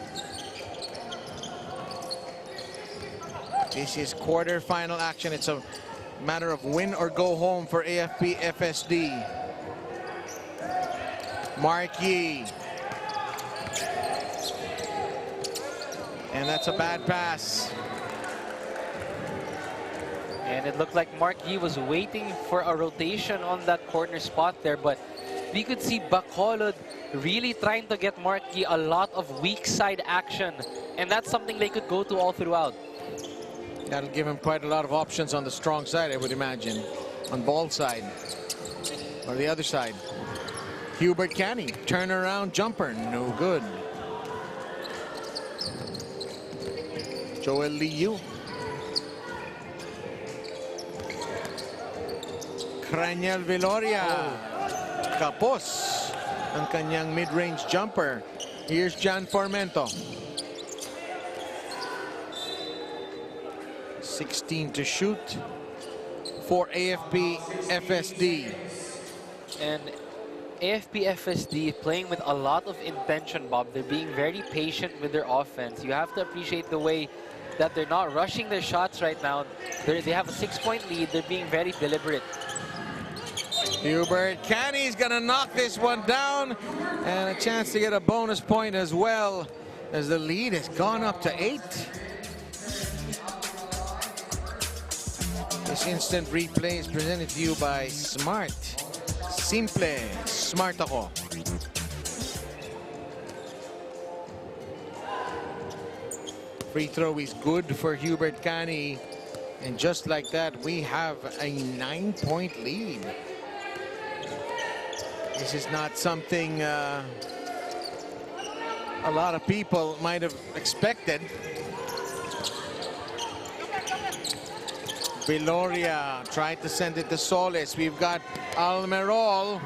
This is quarterfinal action. It's a matter of win or go home for AFP FSD. Marquis. And that's a bad pass. And it looked like Marquis was waiting for a rotation on that corner spot there, but we could see Bacolod really trying to get Marquis a lot of weak side action, and that's something they could go to all throughout. That'll give him quite a lot of options on the strong side, I would imagine. On ball side. Or the other side. Hubert Canny, turnaround jumper, no good. Joel Liu. Craniel Viloria. Kapos ang kanyang mid-range jumper. Here's Jan Formento. 16 to shoot for AFP FSD. And AFP FSD playing with a lot of intention, Bob. They're being very patient with their offense. You have to appreciate the way that they're not rushing their shots right now. They have a 6-point lead. They're being very deliberate. Hubert Canny's gonna knock this one down, and a chance to get a bonus point as well, as the lead has gone up to 8. This instant replay is presented to you by Smart. Simple, smart ako. Free throw is good for Hubert Canny, and just like that, we have a 9-point lead. This is not something a lot of people might have expected. Viloria tried to send it to Solis. We've got Almerol.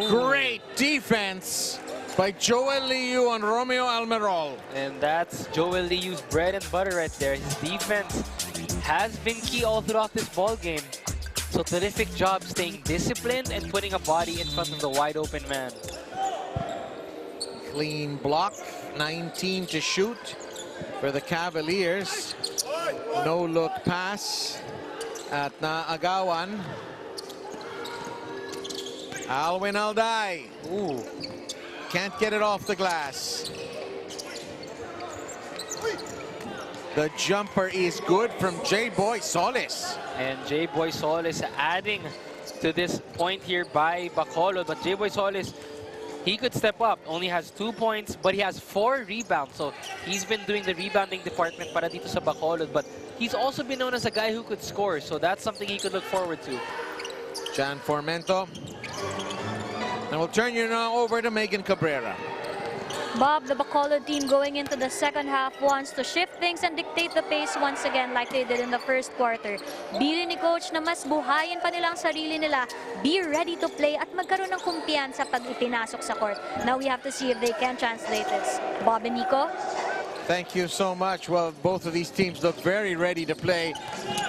Great defense by Joel Liu on Romeo Almerol. And that's Joel Liu's bread and butter right there. His defense has been key all throughout this ball game. So terrific job staying disciplined and putting a body in front of the wide open man. Clean block, 19 to shoot for the Cavaliers. No look pass at Naagawan. Alwin Alday. Ooh, can't get it off the glass. The jumper is good from J-Boy Solis. And J-Boy Solis adding to this point here by Bacolod. But J-Boy Solis, he could step up. Only has 2 points, but he has 4 rebounds. So he's been doing the rebounding department para dito sa Bacolod. But he's also been known as a guy who could score. So that's something he could look forward to. Jan Formento. And we'll turn you now over to Megan Cabrera. Bob, the Bacolod team going into the second half wants to shift things and dictate the pace once again like they did in the first quarter. Bili ni coach na mas buhayin pa nilang sarili nila, be ready to play at magkaroon ng kumpiyansa pag ipinasok sa court. Now we have to see if they can translate this. Bob and Nico? Thank you so much. Well, both of these teams look very ready to play.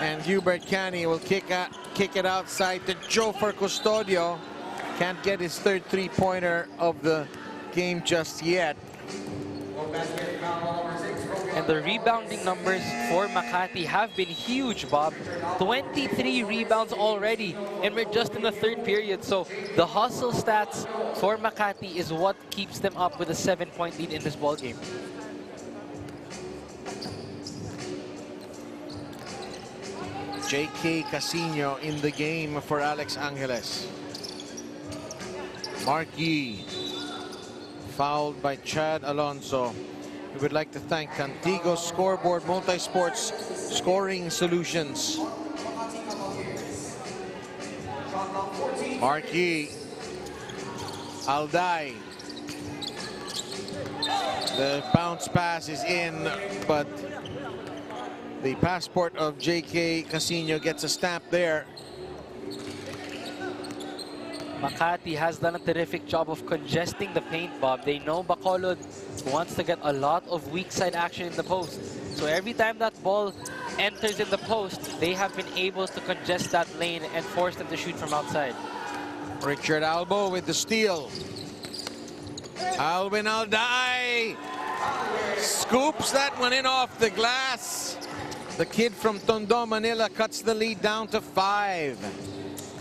And Hubert Canny will kick it outside to Joe for Custodio. Can't get his third three-pointer of the game just yet. And the rebounding numbers for Makati have been huge, Bob. 23 rebounds already, and we're just in the third period. So the hustle stats for Makati is what keeps them up with a 7-point lead in this ball game. J.K. Casino in the game for Alex Angeles. Marquis fouled by Chad Alonso. We would like to thank Contigo Scoreboard Multi-Sports Scoring Solutions. Marquis. Alday. The bounce pass is in, but the passport of J.K. Casino gets a stamp there. Makati has done a terrific job of congesting the paint, Bob. They know Bacolod wants to get a lot of weak side action in the post. So every time that ball enters in the post, they have been able to congest that lane and force them to shoot from outside. Richard Albo with the steal. Alwin Alday scoops that one in off the glass. The kid from Tondo, Manila cuts the lead down to 5.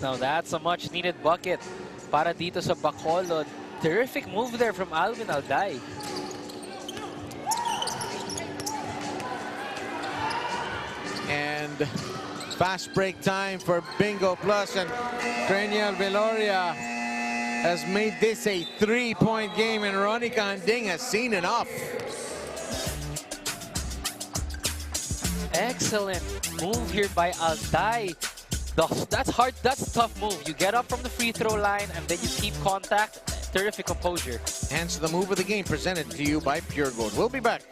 Now that's a much needed bucket para dito sa Bacolod. Terrific move there from Alwin Alday. And fast break time for BingoPlus, and Cranial Veloria has made this a 3-point game, and Ronnie Canding has seen enough. Excellent move here by Alday. That's hard, that's a tough move. You get up from the free throw line and then you keep contact. Terrific composure. Hence the move of the game presented to you by Puregold. We'll be back.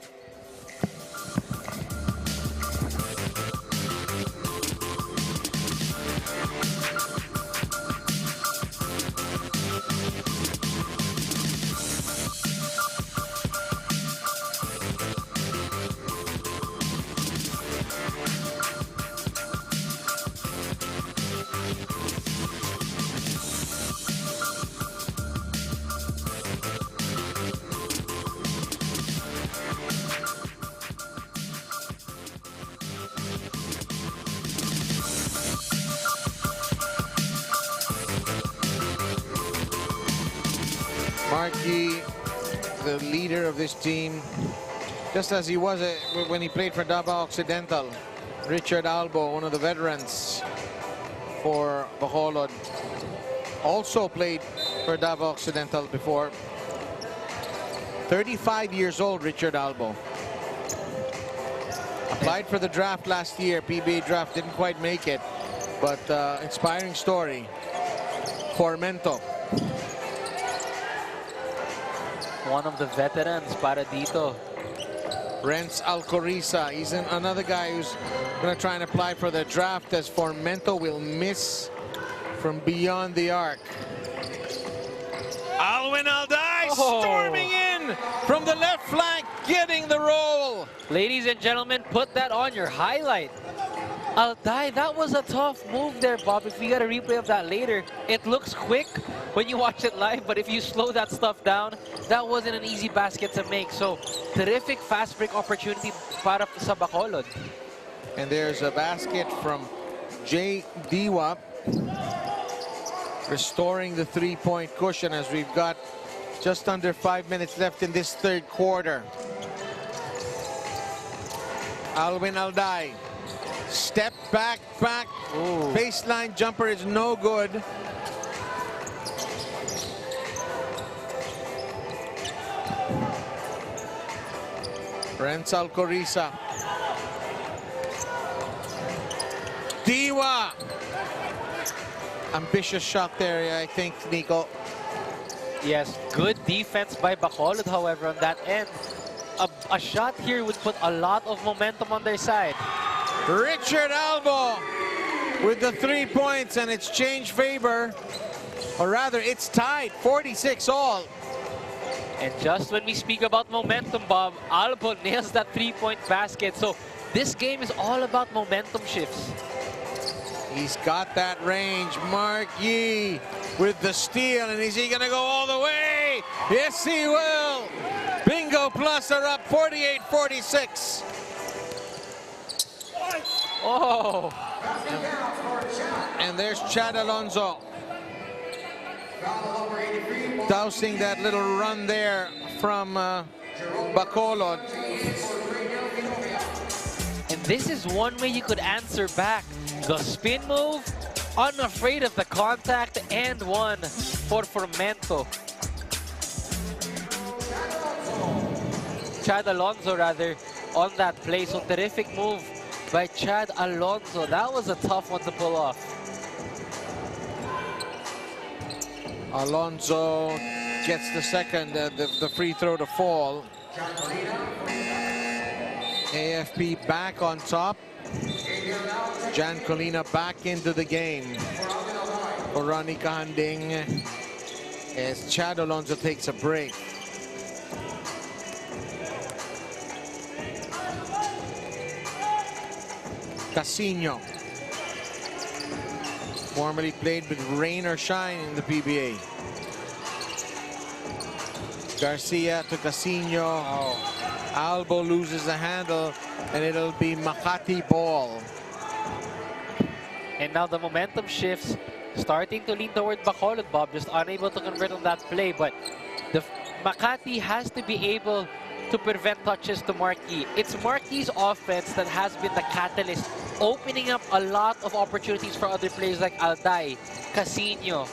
Marquis, the leader of this team, just as he was when he played for Davao Occidental. Richard Albo, one of the veterans for Bacolod, also played for Davao Occidental before. 35 years old, Richard Albo. Applied for the draft last year, PBA draft, didn't quite make it, but inspiring story. Formento. One of the veterans para dito. Renz Alcoriza, he's another guy who's going to try and apply for the draft, as Formento will miss from beyond the arc. Alwin Alday storming in from the left flank, getting the roll. Ladies and gentlemen, put that on your highlight. Alday, that was a tough move there, Bob. If we get a replay of that later, it looks quick when you watch it live, but if you slow that stuff down, that wasn't an easy basket to make. So, terrific fast break opportunity para sa Bacolod. And there's a basket from Jake Diwa, restoring the three-point cushion as we've got just under 5 minutes left in this third quarter. Alwin Alday. Step back. Ooh. Baseline jumper is no good. Renz Alcoriza. Diwa. Ambitious shot there, I think, Nico. Yes, good defense by Bacolod, however, on that end. A shot here would put a lot of momentum on their side. Richard Albo with the 3 points, and it's changed favor. Or rather, it's tied, 46 all. And just when we speak about momentum, Bob, Albo nails that 3-point basket. So this game is all about momentum shifts. He's got that range. Mark Yee with the steal, and is he going to go all the way? Yes, he will. BingoPlus are up 48-46. Oh. And there's Chad Alonso. Dousing that little run there from Bacolod. And this is one way you could answer back. The spin move, unafraid of the contact, and one for Formento. Chad Alonso, rather, on that play. So terrific move by Chad Alonso. That was a tough one to pull off. Alonso gets the second, the free throw to fall. AFP back on top. Jan Colina back into the game for Ronnie Kahanding as Chad Alonso takes a break. Casino, formerly played with rain or shine in the PBA. Garcia to Casino. Oh. Albo loses the handle, and it'll be Makati ball. And now the momentum shifts, starting to lean toward Bacolod, Bob, just unable to convert on that play. But the Makati has to be able to prevent touches to Marquis. It's Marquis' offense that has been the catalyst, opening up a lot of opportunities for other players like Alday, Casino,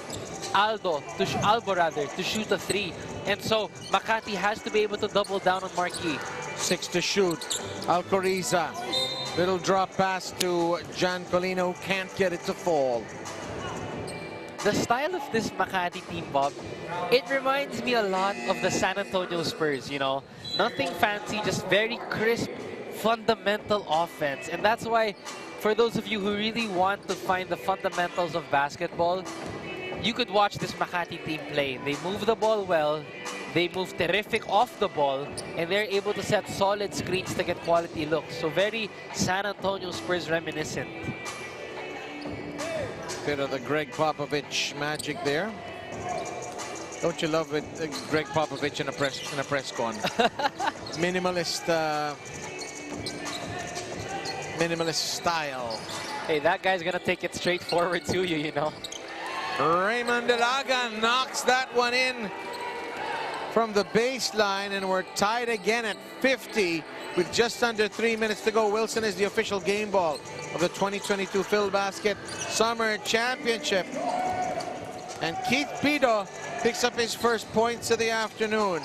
Albo to shoot a three. And so Makati has to be able to double down on Marquis. 6 to shoot. Alcoriza. Little drop pass to Jan Colina, who can't get it to fall. The style of this Makati team, Bob, it reminds me a lot of the San Antonio Spurs, you know. Nothing fancy, just very crisp, fundamental offense. And that's why, for those of you who really want to find the fundamentals of basketball, you could watch this Makati team play. They move the ball well, they move terrific off the ball, and they're able to set solid screens to get quality looks. So very San Antonio Spurs reminiscent. Bit of the Greg Popovich magic there. Don't you love it, Greg Popovich in a press con? Minimalist style. Hey, that guy's gonna take it straight forward to you, you know. Raymond Delaga knocks that one in from the baseline, and we're tied again at 50 with just under 3 minutes to go. Wilson is the official game ball of the 2022 Filbasket Summer Championship. And Keith Pido picks up his first points of the afternoon.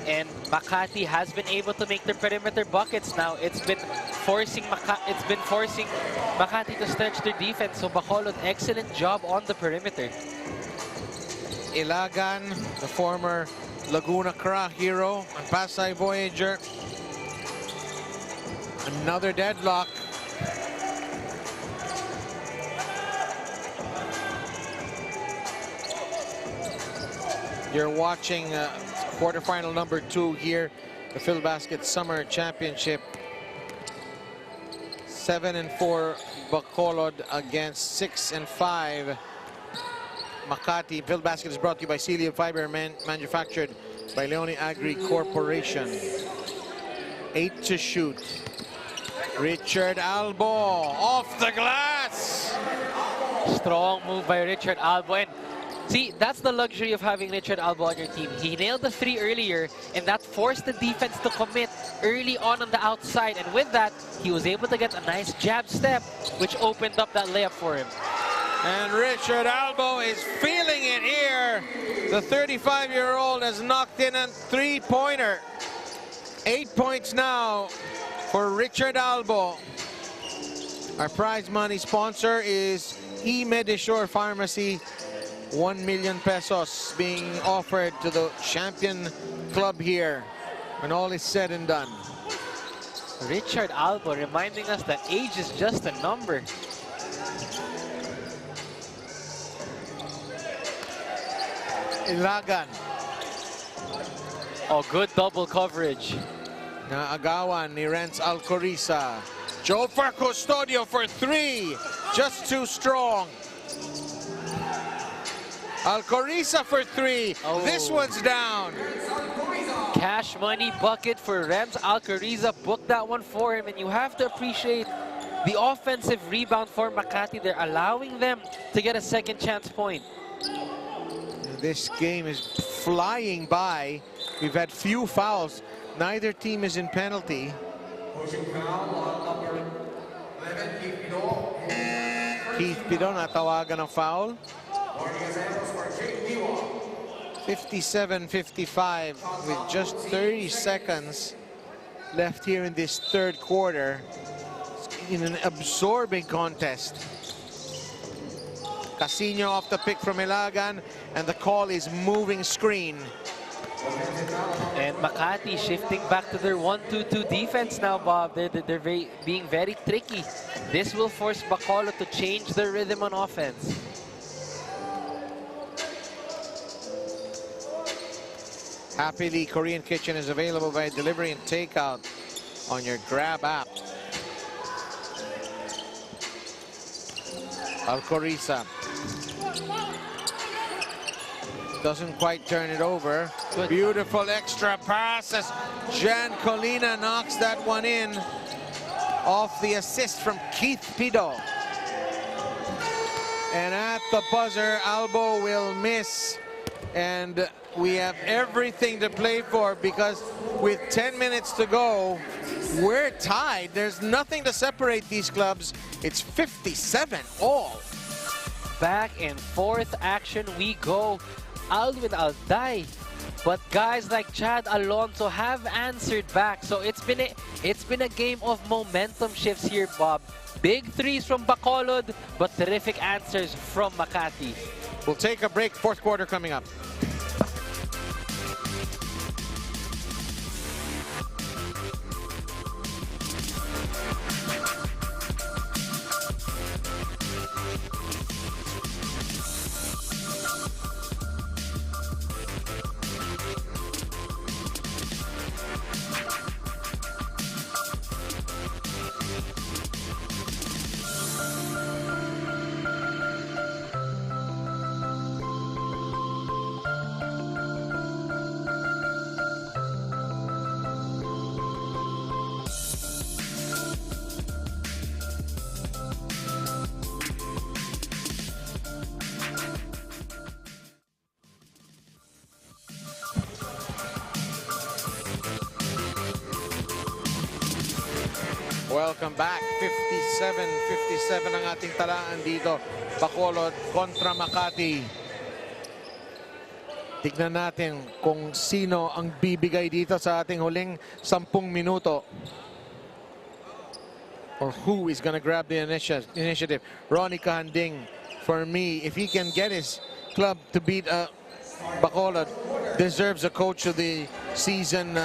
And Makati has been able to make their perimeter buckets now. It's been forcing Makati to stretch their defense. So Bacolod, excellent job on the perimeter. Ilagan, the former Laguna Cra hero and Pasay Voyager. Another deadlock. You're watching quarterfinal number 2 here, the Filbasket Summer Championship. 7-4 Bacolod against 6-5 Makati. Filbasket is brought to you by Celia Fiber, manufactured by Leone Agri Corporation. 8 to shoot. Richard Albo off the glass. Strong move by Richard Albo. And See, that's the luxury of having Richard Albo on your team. He nailed the 3 earlier, and that forced the defense to commit early on the outside. And with that, he was able to get a nice jab step, which opened up that layup for him. And Richard Albo is feeling it here. The 35-year-old has knocked in a 3-pointer. 8 points now for Richard Albo. Our prize money sponsor is E-Medisure Pharmacy. 1 million pesos being offered to the champion club here when all is said and done. Richard Albo reminding us that age is just a number. Ilagan. Oh, good double coverage. Naagawan ni Renz Alcoriza. Joe for Custodio for 3. Just too strong. Alcoriza for 3. Oh. This one's down. Cash money bucket for Renz Alcoriza. Booked that one for him, and you have to appreciate the offensive rebound for Makati. They're allowing them to get a second chance point. This game is flying by. We've had few fouls. Neither team is in penalty. Keith Pido natawagan ng foul. 57-55 with just 30 seconds left here in this third quarter in an absorbing contest. Casino off the pick from Ilagan, and the call is moving screen. And Makati shifting back to their 1-2-2 defense now, Bob. They're being very tricky. This will force Bacolod to change their rhythm on offense. Happily, Korean Kitchen is available by delivery and takeout on your Grab app. Alcoriza doesn't quite turn it over. Good. Beautiful extra pass as Jan Colina knocks that one in off the assist from Keith Pido. And at the buzzer, Albo will miss. And we have everything to play for, because with 10 minutes to go, we're tied. There's nothing to separate these clubs. It's 57 all. Back and forth action we go. Alwin Alday. But guys like Chad Alonso have answered back. So it's been a game of momentum shifts here, Bob. Big threes from Bacolod, but terrific answers from Makati. We'll take a break. Fourth quarter coming up. Welcome back. 57-57 ang ating talaan dito. Bacolod kontra Makati. Tignan natin kung sino ang bibigay dito sa ating huling 10 minuto. Or who is going to grab the initiative. Ronnie Kahanding, for me, if he can get his club to beat Bacolod, deserves a coach of the season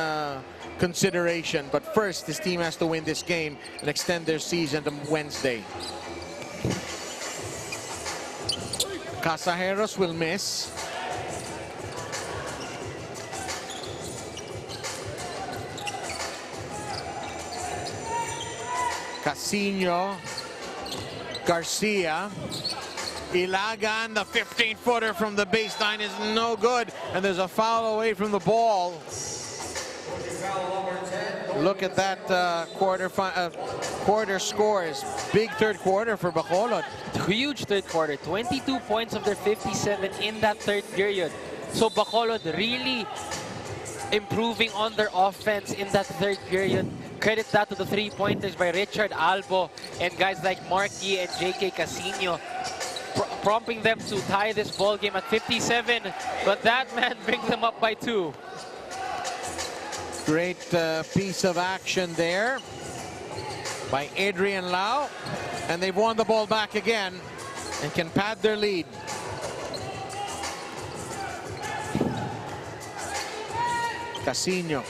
consideration. But first, this team has to win this game and extend their season to Wednesday. Casajeros will miss. Casino, Garcia, Ilagan, the 15-footer from the baseline is no good, and there's a foul away from the ball. Look at that quarter scores. Big third quarter for Bacolod. Huge third quarter. 22 points of their 57 in that third period. So Bacolod really improving on their offense in that third period. Credit that to the three-pointers by Richard Albo and guys like Marky and Jake Casino, prompting them to tie this ball game at 57. But that man brings them up by 2. Great piece of action there by Adrian Lau. And they've won the ball back again and can pad their lead. Casino.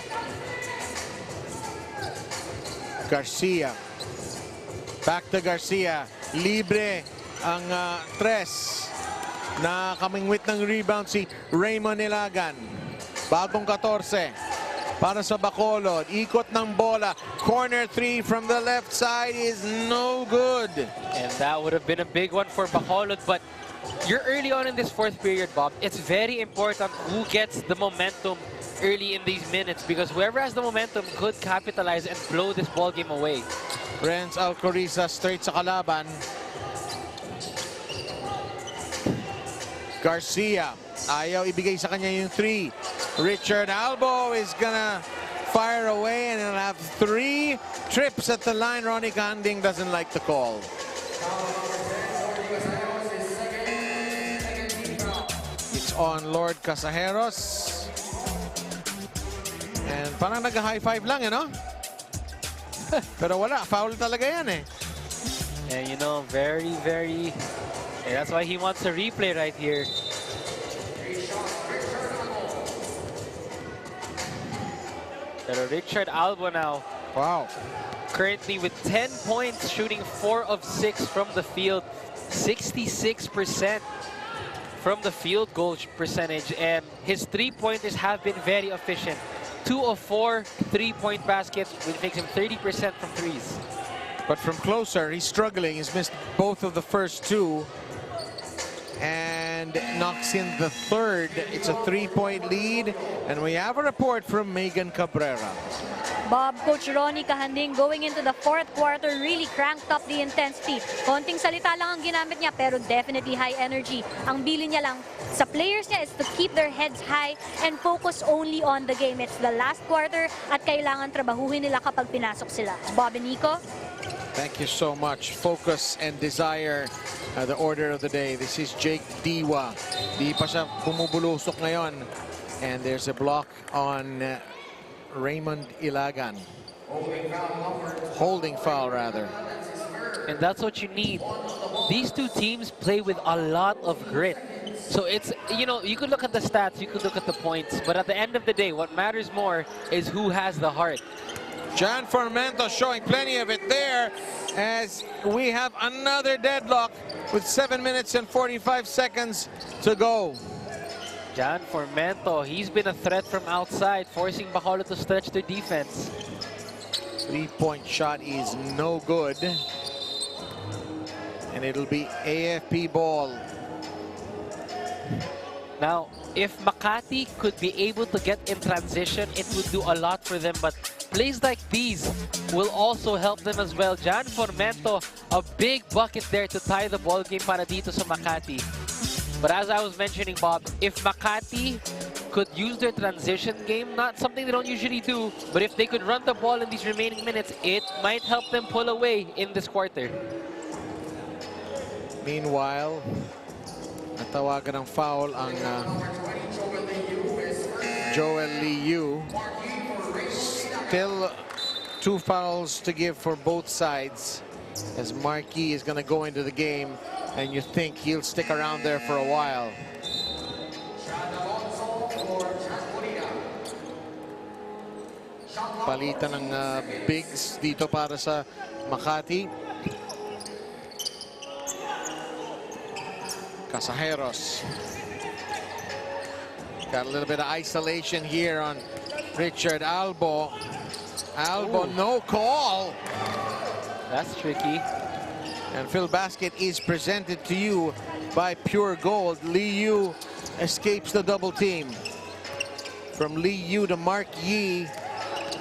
Garcia. Back to Garcia. Libre ang tres. Nakamingwit ng rebound si Raymond Ilagan. Bagong 14 para sa Bacolod. Ikot ng bola. Corner 3 from the left side is no good. And that would have been a big one for Bacolod, but you're early on in this fourth period, Bob. It's very important who gets the momentum early in these minutes, because whoever has the momentum could capitalize and blow this ball game away. Renz Alcoriza straight sa kalaban. Garcia, ayaw ibigay sa kanya yung 3. Richard Albo is gonna fire away and he'll have 3 trips at the line. Ronnie Canding doesn't like the call. It's on Lord Casajeros. And parang nag-high five lang, no? Pero wala, foul talaga yan eh. And you know, very, that's why he wants a replay right here. Pero Richard Albo now. Wow. Currently with 10 points, shooting 4 of 6 from the field. 66% from the field goal percentage. And his three-pointers have been very efficient. 2 of 4 3-point baskets, which makes him 30% from threes. But from closer, he's struggling. He's missed both of the first 2. And knocks in the third. It's a 3-point lead. And we have a report from Megan Cabrera. Bob, Coach Ronnie Cahanding going into the fourth quarter really cranked up the intensity. Konting salita lang ang ginamit niya pero definitely high energy. Ang bili niya lang sa players niya is to keep their heads high and focus only on the game. It's the last quarter at kailangan trabahuhin nila kapag pinasok sila. Bob and Nico? Thank you so much. Focus and desire, the order of the day. This is Jake Diwa. Di pa siya bumubulusok ngayon. And there's a block on Raymond Ilagan. Holding foul, rather. And that's what you need. These two teams play with a lot of grit. So it's, you know, you could look at the stats, you could look at the points, but at the end of the day, what matters more is who has the heart. John Formento showing plenty of it there as we have another deadlock with 7 minutes and 45 seconds to go. John Formento, he's been a threat from outside, forcing Bacolod to stretch their defense. 3-point shot is no good. And it'll be AFP ball. Now, if Makati could be able to get in transition, it would do a lot for them. But plays like these will also help them as well. John Formento, a big bucket there to tie the ball game para dito sa Makati. But as I was mentioning, Bob, if Makati could use their transition game, not something they don't usually do, but if they could run the ball in these remaining minutes, it might help them pull away in this quarter. Meanwhile, natawagan ng foul ang Joel Liu. Still 2 fouls to give for both sides as Marquis is going to go into the game, and you think he'll stick around there for a while. Palitan ng bigs dito para sa Makati. Casajeros. Got a little bit of isolation here on Richard Albo. Albo, no call. That's tricky. And Filbasket is presented to you by Puregold. Liu escapes the double team. From Liu to Mark Yi.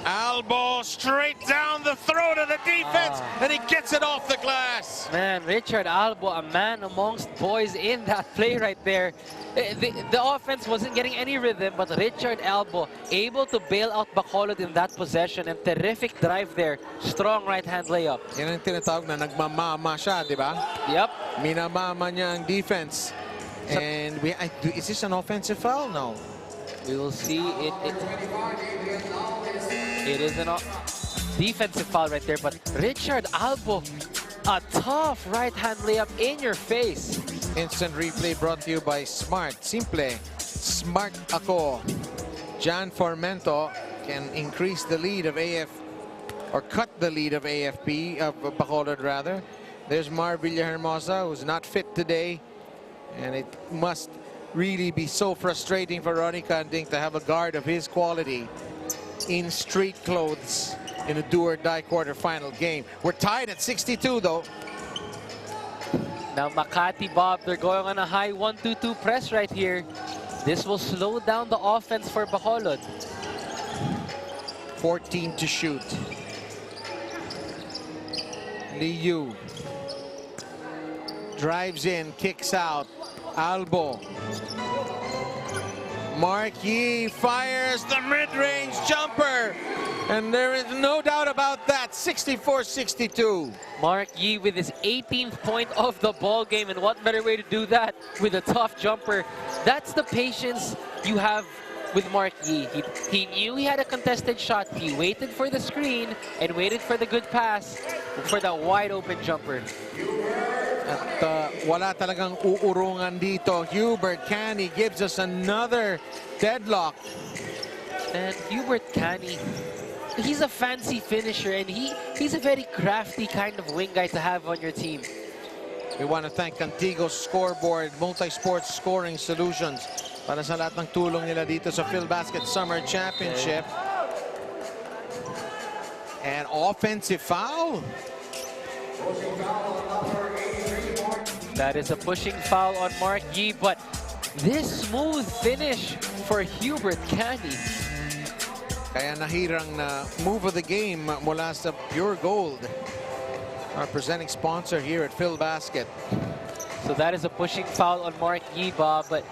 Albo straight down the throat of the defense, and he gets it off the glass. Man, Richard Albo, a man amongst boys in that play right there. The offense wasn't getting any rhythm, but Richard Albo able to bail out Bacolod in that possession, and terrific drive there. Strong right-hand layup. Yan ang tinatawag na nagmamama siya, di ba? Yep. Minamama niya ang defense. And is this an offensive foul? No. We will see it. It is an defensive foul right there, but Richard Albo, a tough right-hand layup in your face. Instant replay brought to you by Smart. Simple. Smart ako. Jan Formento can increase the lead of or cut the lead of AFP, of Bacolod rather. There's Mar Villahermosa, who's not fit today. And it must really be so frustrating for Ronnie Canding to have a guard of his quality in street clothes in a do-or-die quarterfinal game. We're tied at 62, though. Now Makati, Bob, they're going on a high 1-2-2 press right here. This will slow down the offense for Bacolod. 14 to shoot. Liu drives in, kicks out. Albo. Mark Yee fires the mid-range jumper. And there is no doubt about that. 64-62. Mark Yee with his 18th point of the ball game, and what better way to do that with a tough jumper. That's the patience you have with Mark Yee. He knew he had a contested shot. He waited for the screen and waited for the good pass for that wide open jumper. At wala talagang uurungan dito. Hubert Canny gives us another deadlock. And Hubert Canny, he's a fancy finisher, and he's a very crafty kind of wing guy to have on your team. We want to thank Contigo Scoreboard, multi-sports scoring solutions para sa lahat ng tulong nila dito sa Filbasket Summer Championship. And offensive foul. That is a pushing foul on Mark Yee, but this smooth finish for Hubert Canny. Kaya nahirang na move of the game mula sa Puregold, our presenting sponsor here at Filbasket. So that is a pushing foul on Mark Yee, Bob, but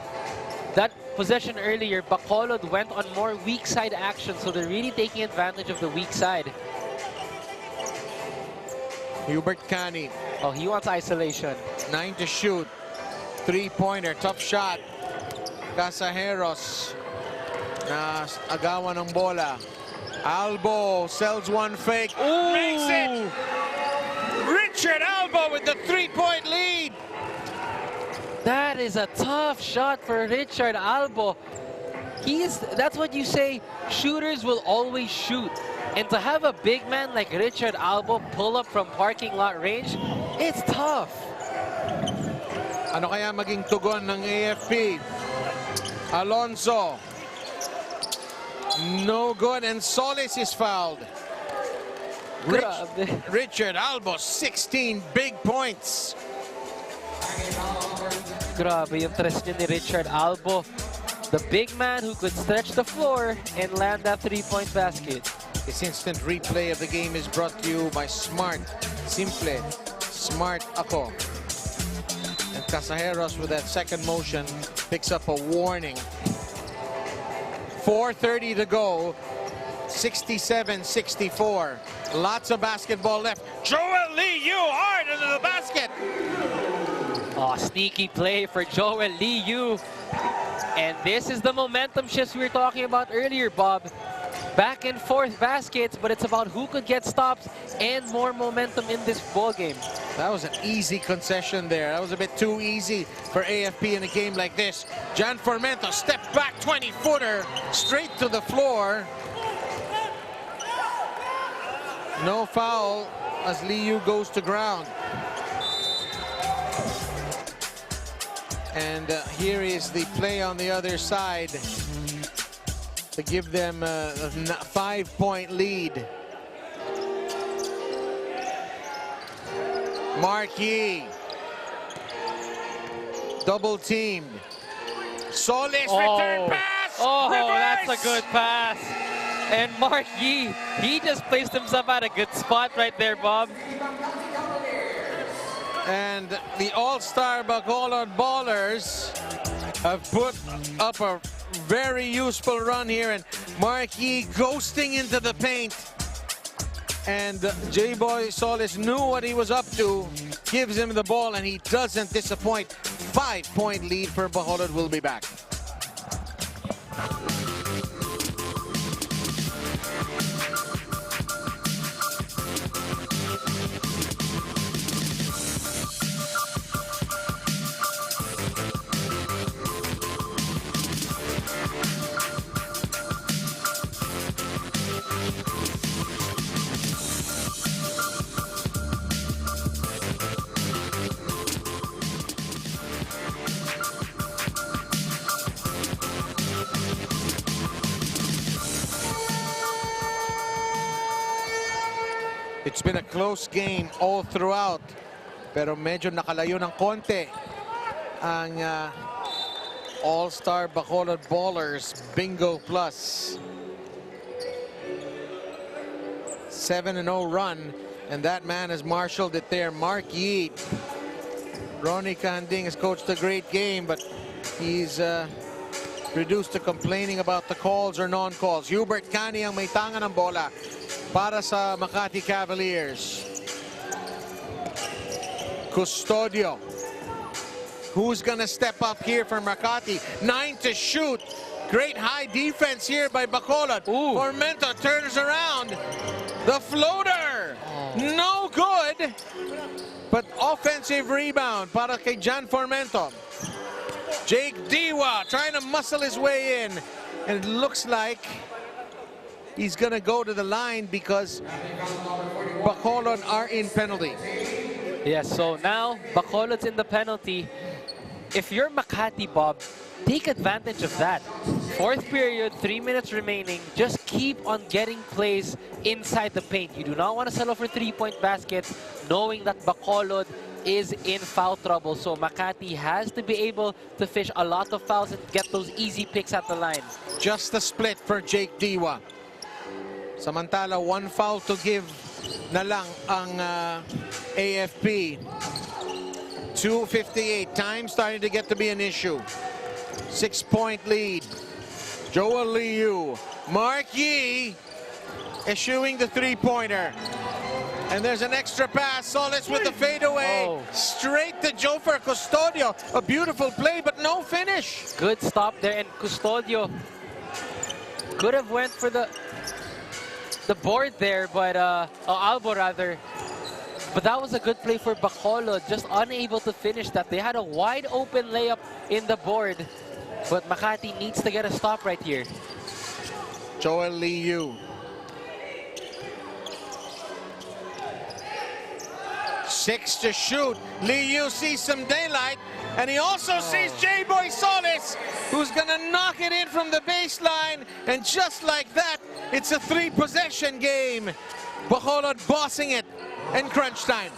that possession earlier, Bacolod went on more weak side action, so they're really taking advantage of the weak side. Hubert Canny. Oh, he wants isolation. 9 to shoot. Three-pointer, tough shot. Casajeros na agawan ng bola. Albo sells one fake. Ooh. Makes it! Richard Albo with the three-point lead. That is a tough shot for Richard Albo. That's what you say, shooters will always shoot. And to have a big man like Richard Albo pull up from parking lot range, it's tough. Ano kaya maging tugon ng AFP? Alonso. No good, and Solis is fouled. Richard Albo, 16 big points. Grabe yung tres niya ni Richard Albo. The big man who could stretch the floor and land that three-point basket. This instant replay of the game is brought to you by Smart. Simple. Smart ako. And Casajeros with that second motion picks up a warning. 4:30 to go. 67-64. Lots of basketball left. Joel Liu hard into the basket. Oh, sneaky play for Joel Liu. And this is the momentum shifts we were talking about earlier, Bob. Back and forth baskets, but it's about who could get stops and more momentum in this ball game. That was an easy concession there. That was a bit too easy for AFP in a game like this. Jan Formento step back 20-footer straight to the floor. No foul as Liu goes to ground. And here is the play on the other side to give them a 5-point lead. Mark Yee. Double teamed. Solis return pass. Oh, reverse. that's a good pass. And Mark Yee He just placed himself at a good spot right there, Bob. And the All-Star Bacolod Ballers have put up a very useful run here, and Marquis ghosting into the paint. And J-Boy Solis knew what he was up to, gives him the ball, and he doesn't disappoint. 5-point lead for Bacolod. Will be back. It's been a close game all throughout, pero medyo nakalayo ng konti ang All-Star Bacolod Ballers BingoPlus. 7-0 run, and that man has marshaled it there. Mark Yeet. Ronnie Kahanding has coached a great game, but he's reduced to complaining about the calls or non-calls. Hubert Cani ang may tanga ng bola para sa Makati Cavaliers. Custodio. Who's gonna step up here for Makati? 9 to shoot. Great high defense here by Bacolod. Formento turns around. The floater. No good. But offensive rebound para kay Jan Formento. Jake Diwa trying to muscle his way in. And it looks like he's going to go to the line because Bacolod are in penalty. Yes, so now Bacolod's in the penalty. If you're Makati, Bob, take advantage of that. Fourth period, 3 minutes remaining. Just keep on getting plays inside the paint. You do not want to settle for three-point baskets, knowing that Bacolod is in foul trouble. So Makati has to be able to fish a lot of fouls and get those easy picks at the line. Just a split for Jake Diwa. Samantala, 1 foul to give na lang ang AFP. 2:58. Time starting to get to be an issue. 6-point lead. Joel Liu. Mark Yee eschewing the three-pointer. And there's an extra pass. Solis with the fadeaway. Straight to Jofer Custodio. A beautiful play, but no finish. Good stop there, and Custodio could have went for the board there, but Albo rather. But that was a good play for Bacolod, just unable to finish that. They had a wide open layup in the board, but Makati needs to get a stop right here. Joel Liu. 6 to shoot. Liu sees some daylight, and he also sees J-Boy Solis, who's gonna knock it in from the baseline, and just like that, it's a 3-possession game. Bacolod bossing it in crunch time.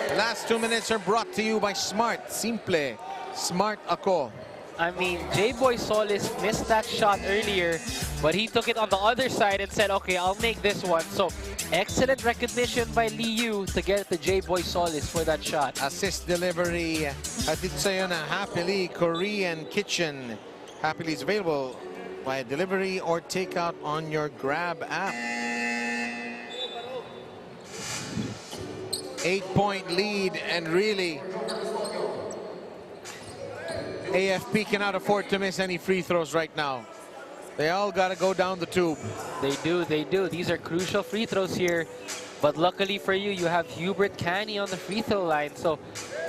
The last 2 minutes are brought to you by Smart. Simple. Smart ako. I mean, J-Boy Solis missed that shot earlier, but he took it on the other side and said, okay, I'll make this one. So, excellent recognition by Liu to get the J-Boy Solis for that shot. Assist delivery. Hatid sa'yo na Happily Korean Kitchen. Happily is available by delivery or takeout on your Grab app. 8-point lead, and really, AFP cannot afford to miss any free throws right now. They all got to go down the tube. They do, they do. These are crucial free throws here. But luckily for you, you have Hubert Cani on the free throw line. So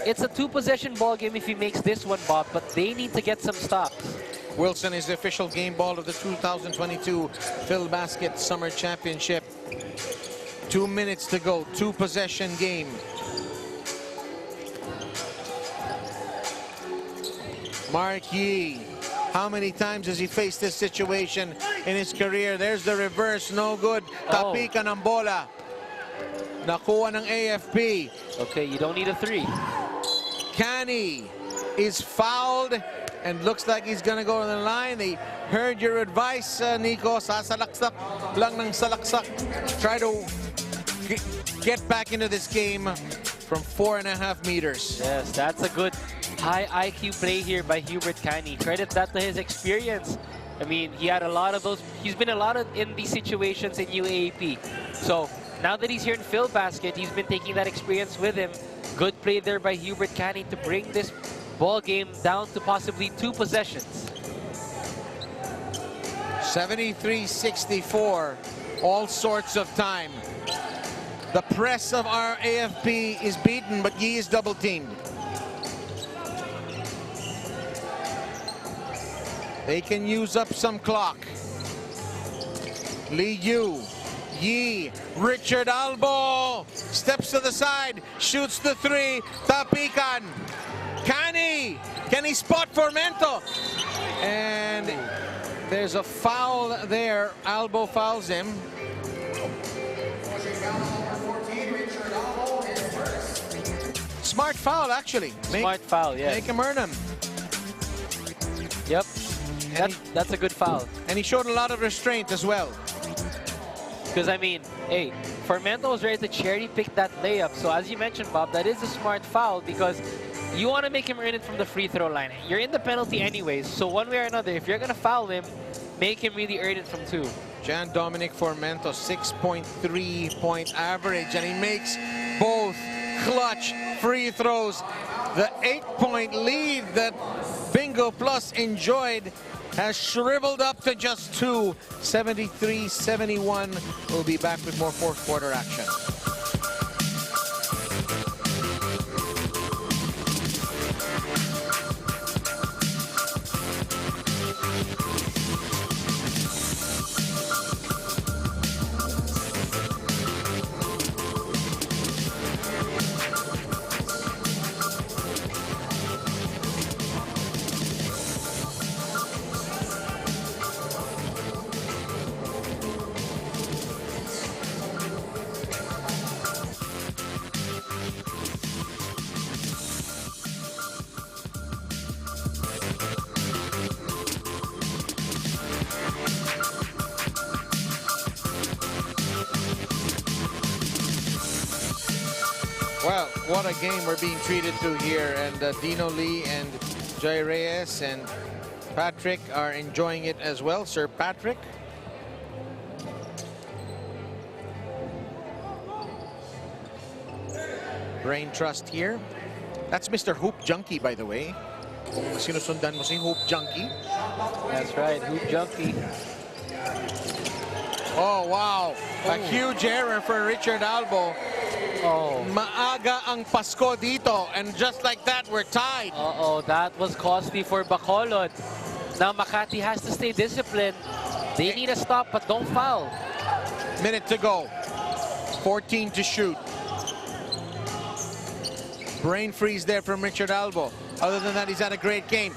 it's a 2-possession ball game if he makes this one, Bob, but they need to get some stops. Wilson is the official game ball of the 2022 Filbasket Summer Championship. 2 minutes to go, 2-possession game. Mark Yee, how many times has he faced this situation in his career? There's the reverse, no good. Tapika ng bola. Nakuha ng AFP. Okay, you don't need a 3. Cani is fouled and looks like he's gonna go on the line. They heard your advice, Nico. Sasalaksak lang ng salaksak. Try to get back into this game from 4.5 meters. Yes, that's a good high IQ play here by Hubert Canny. Credit that to his experience. I mean, he had a lot of those. He's been a lot in these situations in UAAP. So now that he's here in Filbasket, he's been taking that experience with him. Good play there by Hubert Canny to bring this ball game down to possibly 2 possessions. 73-64, all sorts of time. The press of our AFP is beaten, but Yi is double teamed. They can use up some clock. Lee Yu, Yi, Richard Albo steps to the side, shoots the 3, tapikan. Canny, can he spot Formento? And there's a foul there. Albo fouls him. Smart foul, actually. Smart foul, yeah. Make him earn him. Yep. That's a good foul. And he showed a lot of restraint as well. Because, I mean, hey, Formento was ready to cherry pick that layup. So, as you mentioned, Bob, that is a smart foul because you want to make him earn it from the free throw line. You're in the penalty anyways. So, one way or another, if you're going to foul him, make him really earn it from 2. Jan Dominic Formento, 6.3-point average, and he makes both clutch free throws. The 8-point lead that BingoPlus enjoyed has shriveled up to just 2. 73-71. We'll be back with more fourth quarter action. Well, what a game we're being treated to here. And Dino Lee and Joy Reyes and Patrick are enjoying it as well. Sir Patrick. Brain Trust here. That's Mr. Hoop Junkie, by the way. Sinusundan mo si Hoop Junkie. That's right, Hoop Junkie. Oh, wow. A huge error for Richard Albo. Oh. Maaga ang Pasko dito. And just like that, we're tied. Uh-oh, that was costly for Bacolod. Now Makati has to stay disciplined. They need a stop, but don't foul. Minute to go. 14 to shoot. Brain freeze there from Richard Albo. Other than that, he's had a great game.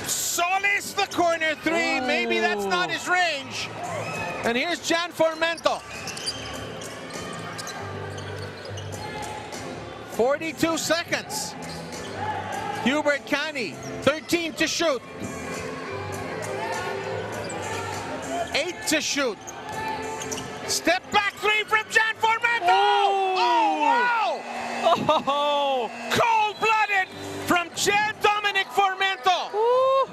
Solis, the corner 3. Oh. Maybe that's not his range. And here's Jan Formento. 42 seconds. Hubert Canny, 13 to shoot. 8 to shoot. Step back 3 from Jan Formento. Oh, wow. Oh, cold-blooded from Jan Dominic Formento. Ooh.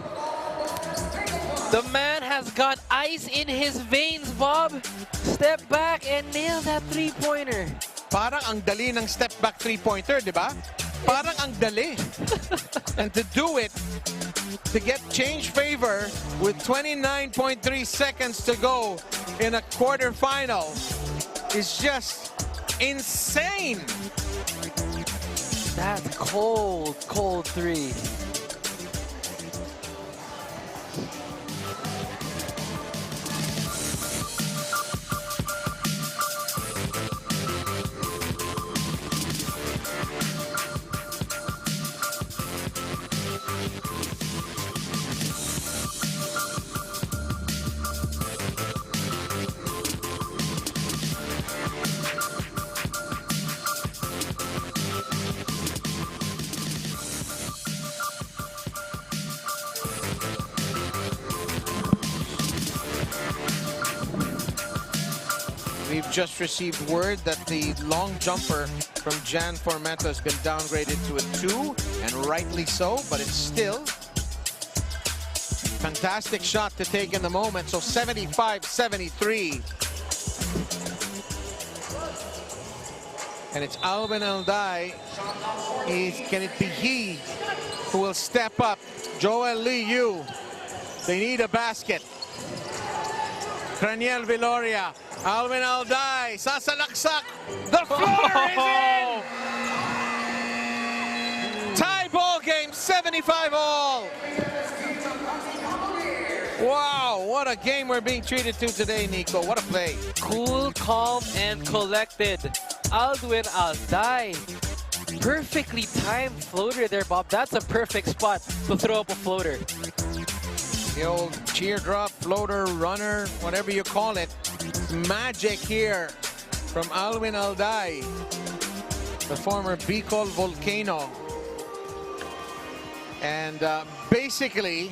The man has got ice in his veins, Bob. Step back and nail that three-pointer. Parang ang dali ng step back three-pointer, di ba? Parang ang dali. And to do it, to get change favor with 29.3 seconds to go in a quarterfinal is just insane. That's cold, cold 3. just received word that the long jumper from Jan Formento has been downgraded to a 2, and rightly so, but it's still fantastic shot to take in the moment. So 75-73. And it's Alwin Alday. Can it be he who will step up? Joel Liu. They need a basket. Craniel Viloria. Alwin Alday. Sasalaksak. The floater is in! Tie ball game, 75-all. Wow, what a game we're being treated to today, Nico. What a play. Cool, calm, and collected. Alwin Alday. Perfectly timed floater there, Bob. That's a perfect spot to throw up a floater. The old teardrop, floater, runner, whatever you call it. Magic here from Alwin Alday, the former Bicol Volcano. And basically,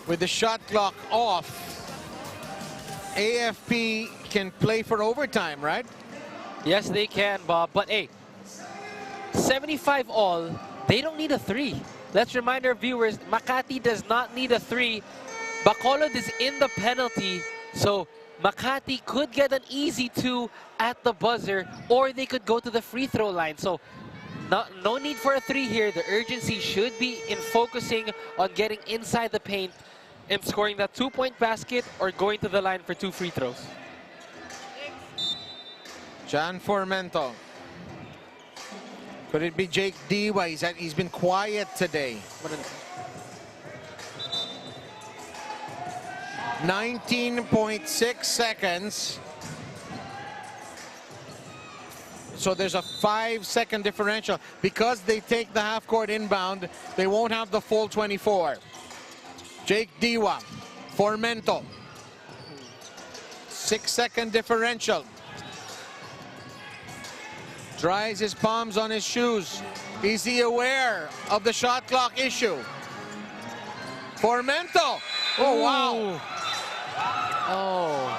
with the shot clock off, AFP can play for overtime, right? Yes, they can, Bob. But hey, 75-all, they don't need a 3. Let's remind our viewers, Makati does not need a 3. Bacolod is in the penalty, so Makati could get an easy 2 at the buzzer, or they could go to the free throw line. So no need for a 3 here. The urgency should be in focusing on getting inside the paint and scoring that 2-point basket or going to the line for 2 free throws. Jan Formento. Could it be Jake Diwa? He's been quiet today. 19.6 seconds. So there's a 5-second differential. Because they take the half-court inbound, they won't have the full 24. Jake Diwa, Formento. 6-second differential. Dries his palms on his shoes. Is he aware of the shot clock issue? Formento. Oh, wow. Oh.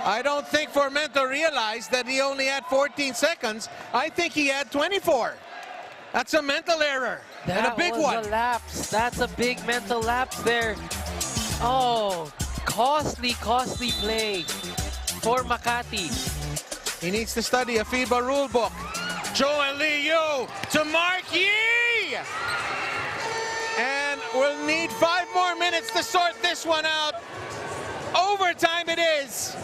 I don't think Formento realized that he only had 14 seconds. I think he had 24. That's a mental error. And a big one. A lapse. That's a big mental lapse there. Oh, costly play for Makati. He needs to study a FIBA rule book. Joel Liu to Mark Yee! And we'll need 5 more minutes to sort this one out. Overtime it is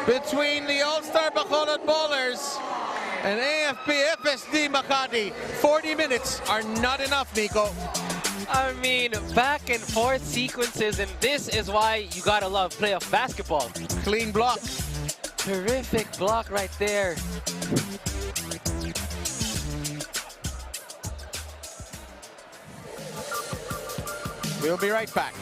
between the AllStar Bacolod Ballers and AFP FSD Makati. 40 minutes are not enough, Nico. I mean, back and forth sequences, and this is why you gotta love playoff basketball. Clean block. Terrific block right there. We'll be right back.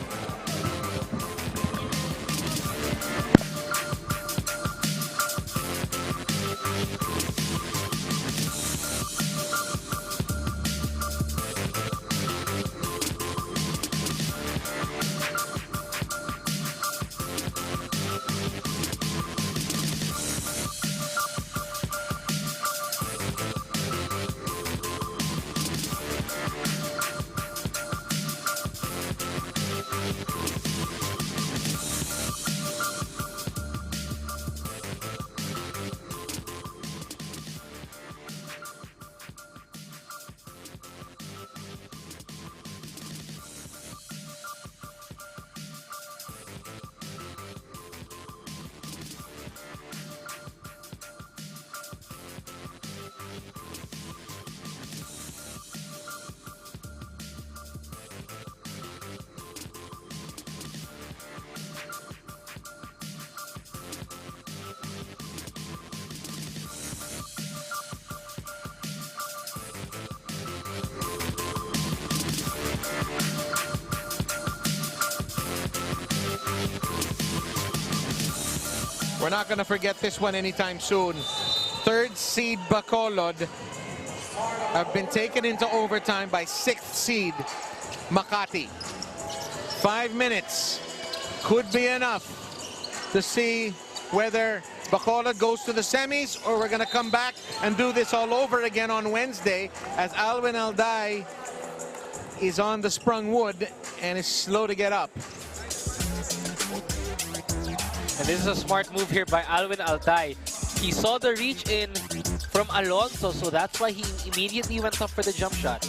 We're not going to forget this one anytime soon. 3rd seed Bacolod have been taken into overtime by 6th seed Makati. 5 minutes could be enough to see whether Bacolod goes to the semis, or we're going to come back and do this all over again on Wednesday as Alwin Alday is on the sprung wood and is slow to get up. And this is a smart move here by Alwin Alday. He saw the reach in from Alonso, so that's why he immediately went up for the jump shot.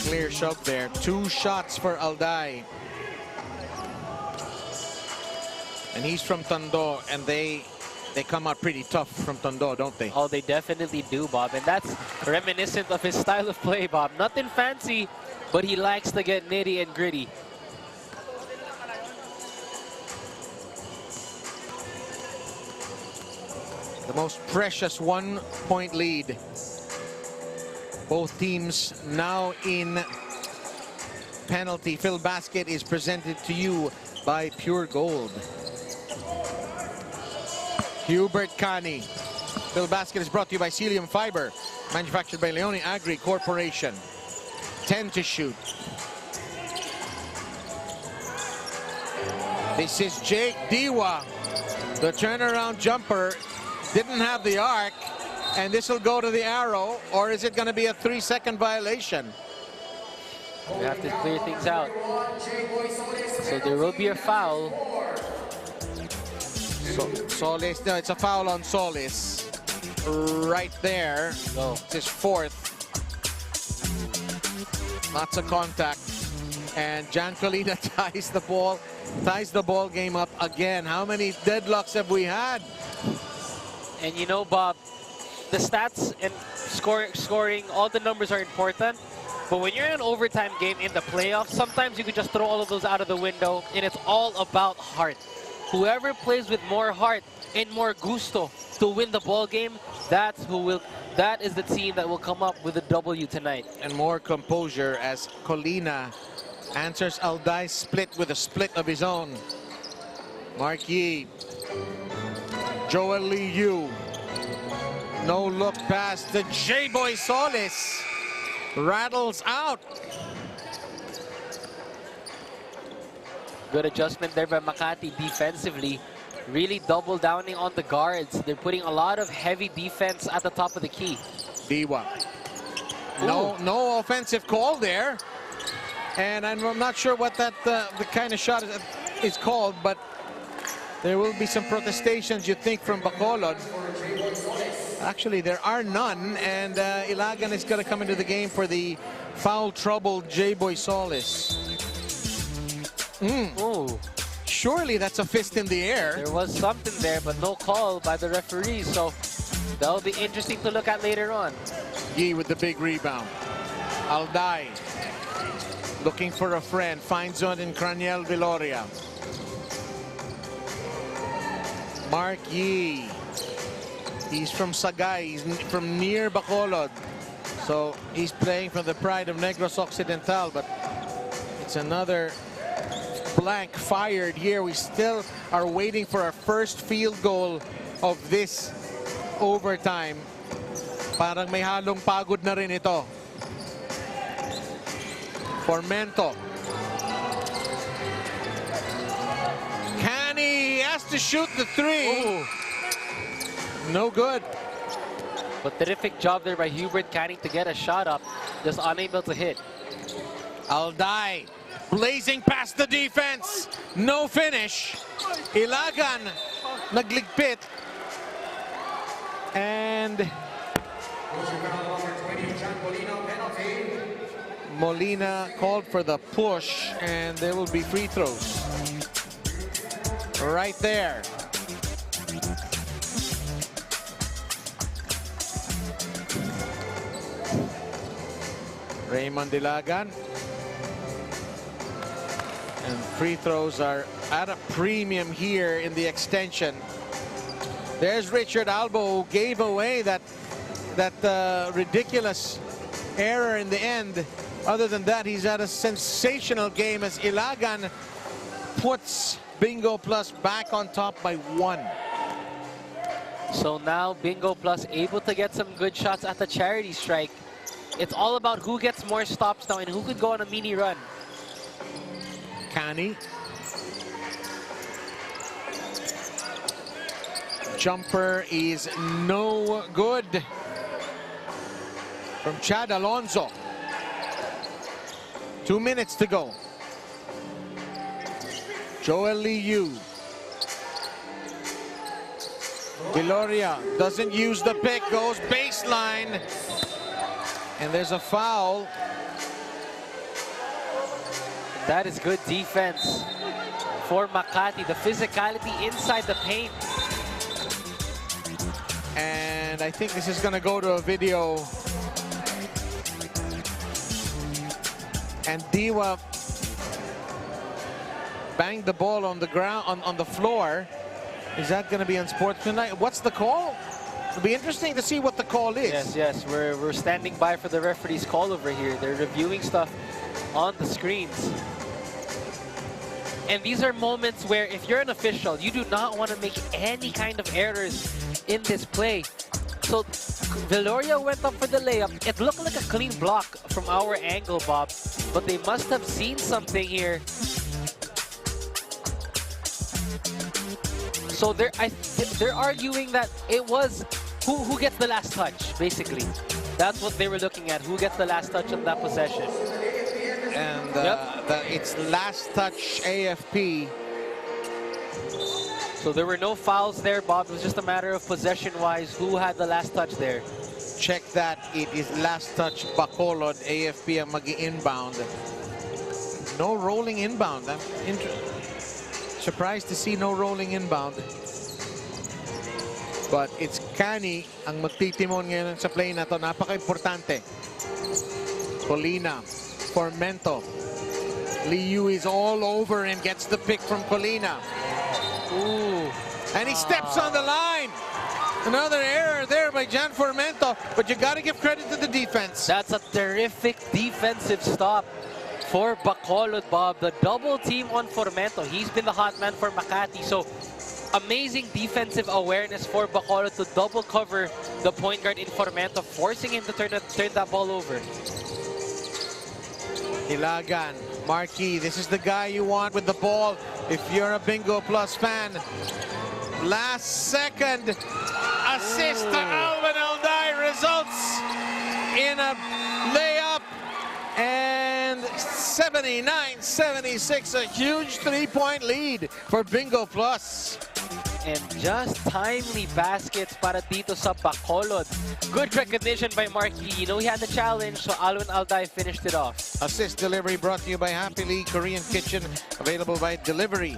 Clear shove there. 2 shots for Alday. And he's from Tondo, and they come out pretty tough from Tondo, don't they? Oh, they definitely do, Bob. And that's reminiscent of his style of play, Bob. Nothing fancy, but he likes to get nitty and gritty. The most precious 1-point lead. Both teams now in penalty. Filbasket is presented to you by Puregold. Hubert Cani. Filbasket is brought to you by Celium Fiber, manufactured by Leone Agri Corporation. 10 to shoot. This is Jake Diwa. The turnaround jumper didn't have the arc, and this will go to the arrow, or is it going to be a 3-second violation? We have to clear things out. So there will be a foul. Solis, no, it's a foul on Solis. Right there. No. It's his 4th. Lots of contact. And Giancolina ties the ball game up again. How many deadlocks have we had? And you know, Bob, the stats and scoring, all the numbers are important. But when you're in an overtime game in the playoffs, sometimes you could just throw all of those out of the window, and it's all about heart. Whoever plays with more heart and more gusto to win the ball game, that is the team that will come up with a W tonight. And more composure as Colina answers Alday's split with a split of his own. Mark Yee. Joel Lee Yu. No look pass to J-Boy Solis. Rattles out. Good adjustment there by Makati defensively. Really double downing on the guards. They're putting a lot of heavy defense at the top of the key. Diwa. No offensive call there. And I'm not sure what that the kind of shot is called, but there will be some protestations, you think, from Bacolod. Actually, there are none, and Ilagan is going to come into the game for the foul-troubled J-Boy Solis. Surely that's a fist in the air. There was something there, but no call by the referee, so that'll be interesting to look at later on. Yee with the big rebound. Alday looking for a friend, finds one in Craniel Viloria. Mark Yee. He's from Sagay. He's from near Bacolod. So he's playing for the pride of Negros Occidental, but it's another blank fired here. We still are waiting for our first field goal of this overtime. Parang may halong pagod na rin ito. Formento. Cani has to shoot the 3. No good. But terrific job there by Hubert Cani to get a shot up, just unable to hit. Alday blazing past the defense. No finish. Ilagan nagligpit. And Molina called for the push, and there will be free throws. Right there. Raymond Ilagan. And free throws are at a premium here in the extension. There's Richard Albo, who gave away that ridiculous error in the end. Other than that, he's had a sensational game as Ilagan puts BingoPlus back on top by 1. So now BingoPlus able to get some good shots at the charity strike. It's all about who gets more stops now and who could go on a mini run. Cani. Jumper is no good from Chad Alonso. 2 minutes to go. Joel Liu. Viloria doesn't use the pick, goes baseline. And there's a foul. That is good defense for Makati. The physicality inside the paint. And I think this is going to go to a video. And Diwa banged the ball on the ground, on the floor. Is that going to be unsportsmanlike? What's the call? It'll be interesting to see what the call is. Yes, we're standing by for the referee's call over here. They're reviewing stuff on the screens. And these are moments where if you're an official, you do not want to make any kind of errors in this play. So Viloria went up for the layup. It looked like a clean block from our angle, Bob, but they must have seen something here. So they're arguing that it was who gets the last touch, basically. That's what they were looking at, who gets the last touch on that possession. And it's last touch AFP. So there were no fouls there, Bob. It was just a matter of possession-wise, who had the last touch there. Check that. It is last touch Bacolod. AFP ang mag-inbound. No rolling inbound. I'm surprised to see no rolling inbound. But it's Kani ang magtitimon ngayon sa play na to. Napaka-importante. Colina. Formento. Liu is all over and gets the pick from Colina. Ooh. And he steps on the line. Another error there by Jan Formento, but you got to give credit to the defense. That's a terrific defensive stop for Bacolod, Bob. The double team on Formento. He's been the hot man for Makati. So amazing defensive awareness for Bacolod to double cover the point guard in Formento, forcing him to turn that ball over. Ilagan, Marquis, this is the guy you want with the ball if you're a BingoPlus fan. Last second assist to Alwin Alday results in a layup, and 79-76, a huge three-point lead for BingoPlus. And just timely baskets para dito sa Bacolod. Good recognition by Marquis. You know he had the challenge, so Alwin Alday finished it off. Assist delivery brought to you by Happily Korean Kitchen, available by delivery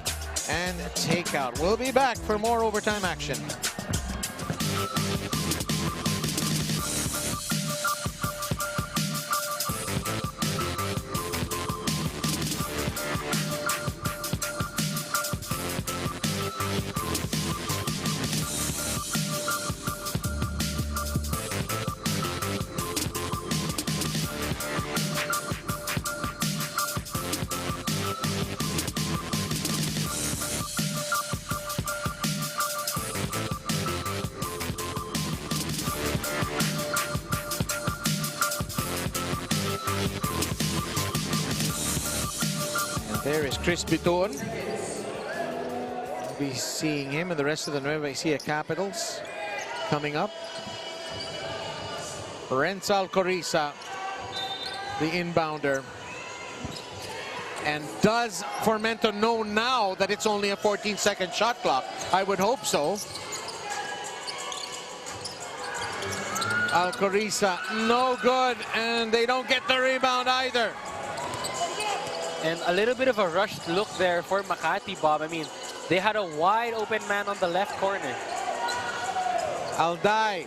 and takeout. We'll be back for more overtime action. There is Chris Biton. We'll be seeing him and the rest of the Nueva Ecija Capitals coming up. Renzal Corisa, the inbounder. And does Formento know now that it's only a 14-second shot clock? I would hope so. Alcoriza, no good, and they don't get the rebound either. And a little bit of a rushed look there for Makati, Bob. I mean, they had a wide open man on the left corner. Alday,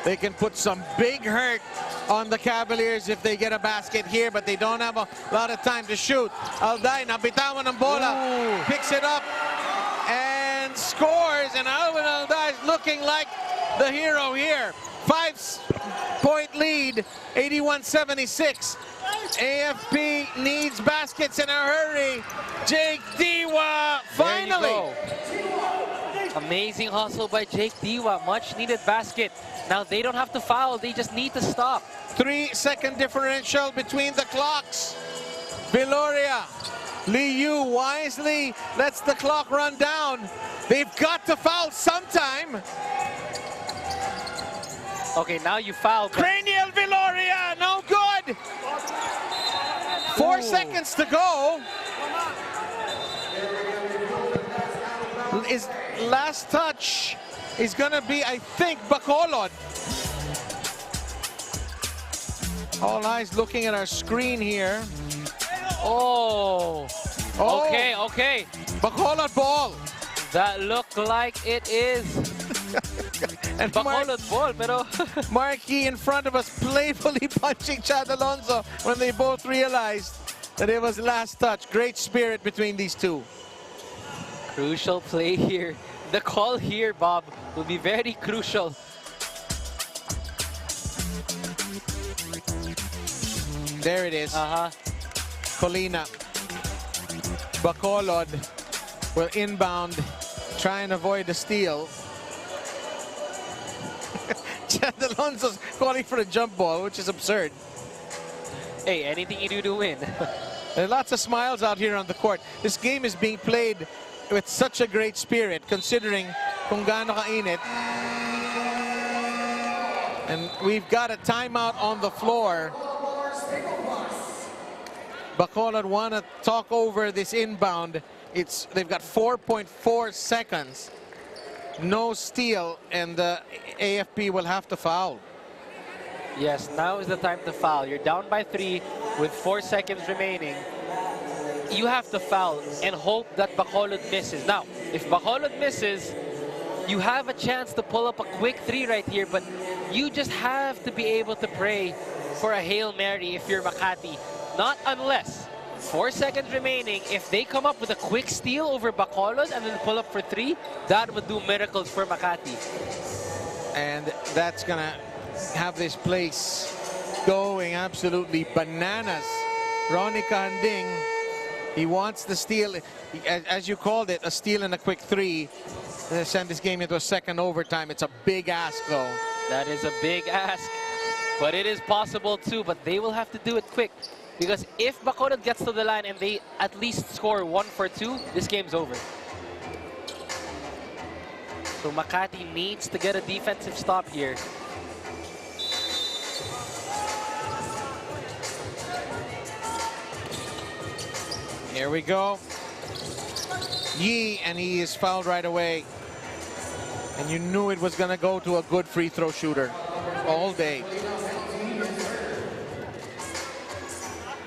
they can put some big hurt on the Cavaliers if they get a basket here, but they don't have a lot of time to shoot. Alday, nabitawan ng bola, picks it up and scores, and Alwin Alday is looking like the hero here. 5-point lead, 81-76. AFP needs baskets in a hurry. Jake Diwa, finally. Amazing hustle by Jake Diwa. Much needed basket. Now they don't have to foul. They just need to stop. 3-second differential between the clocks. Viloria, Liu wisely lets the clock run down. They've got to foul sometime. Okay, now you fouled. Cranial Viloria, no good. 4 seconds to go. His last touch is gonna be, I think, Bacolod. All eyes looking at our screen here. Oh. Okay, okay. Bacolod ball. That looked like it is. And Bacolod ball, pero Marky in front of us playfully punching Chad Alonso when they both realized that it was last touch. Great spirit between these two. Crucial play here. The call here, Bob, will be very crucial. There it is. Colina. Bacolod will inbound, try and avoid the steal. Chad Alonso's calling for a jump ball, which is absurd. Hey, anything you do to win. There are lots of smiles out here on the court. This game is being played with such a great spirit, considering kung gaano kainit. And we've got a timeout on the floor. Bacolod want to talk over this inbound. They've got 4.4 seconds. No steal, and the AFP will have to foul. Yes, now is the time to foul. You're down by 3 with 4 seconds remaining. You have to foul and hope that Bacolod misses. Now, if Bacolod misses, you have a chance to pull up a quick 3 right here, but you just have to be able to pray for a Hail Mary if you're Makati. Not unless 4 seconds remaining, if they come up with a quick steal over Bacolod and then pull up for 3, that would do miracles for Makati. And that's gonna have this place going absolutely bananas. Ronnie Kahanding, he wants the steal, as you called it, a steal and a quick 3. Send this game into a second overtime. It's a big ask, though. That is a big ask, but it is possible too, but they will have to do it quick. Because if Bacolod gets to the line and they at least score 1 for 2, this game's over. So Makati needs to get a defensive stop here. Here we go. Yee, and he is fouled right away. And you knew it was going to go to a good free throw shooter all day.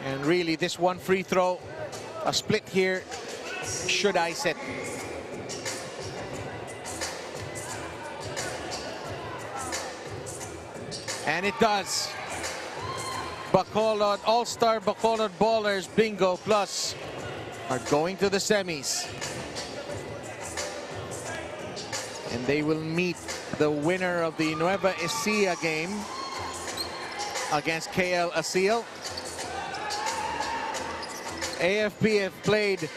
And really, this one free throw, a split here, should ice it. And it does. Bacolod, AllStar Bacolod Ballers, BingoPlus are going to the semis. And they will meet the winner of the Nueva Ecija game against KL Asil. AFP have played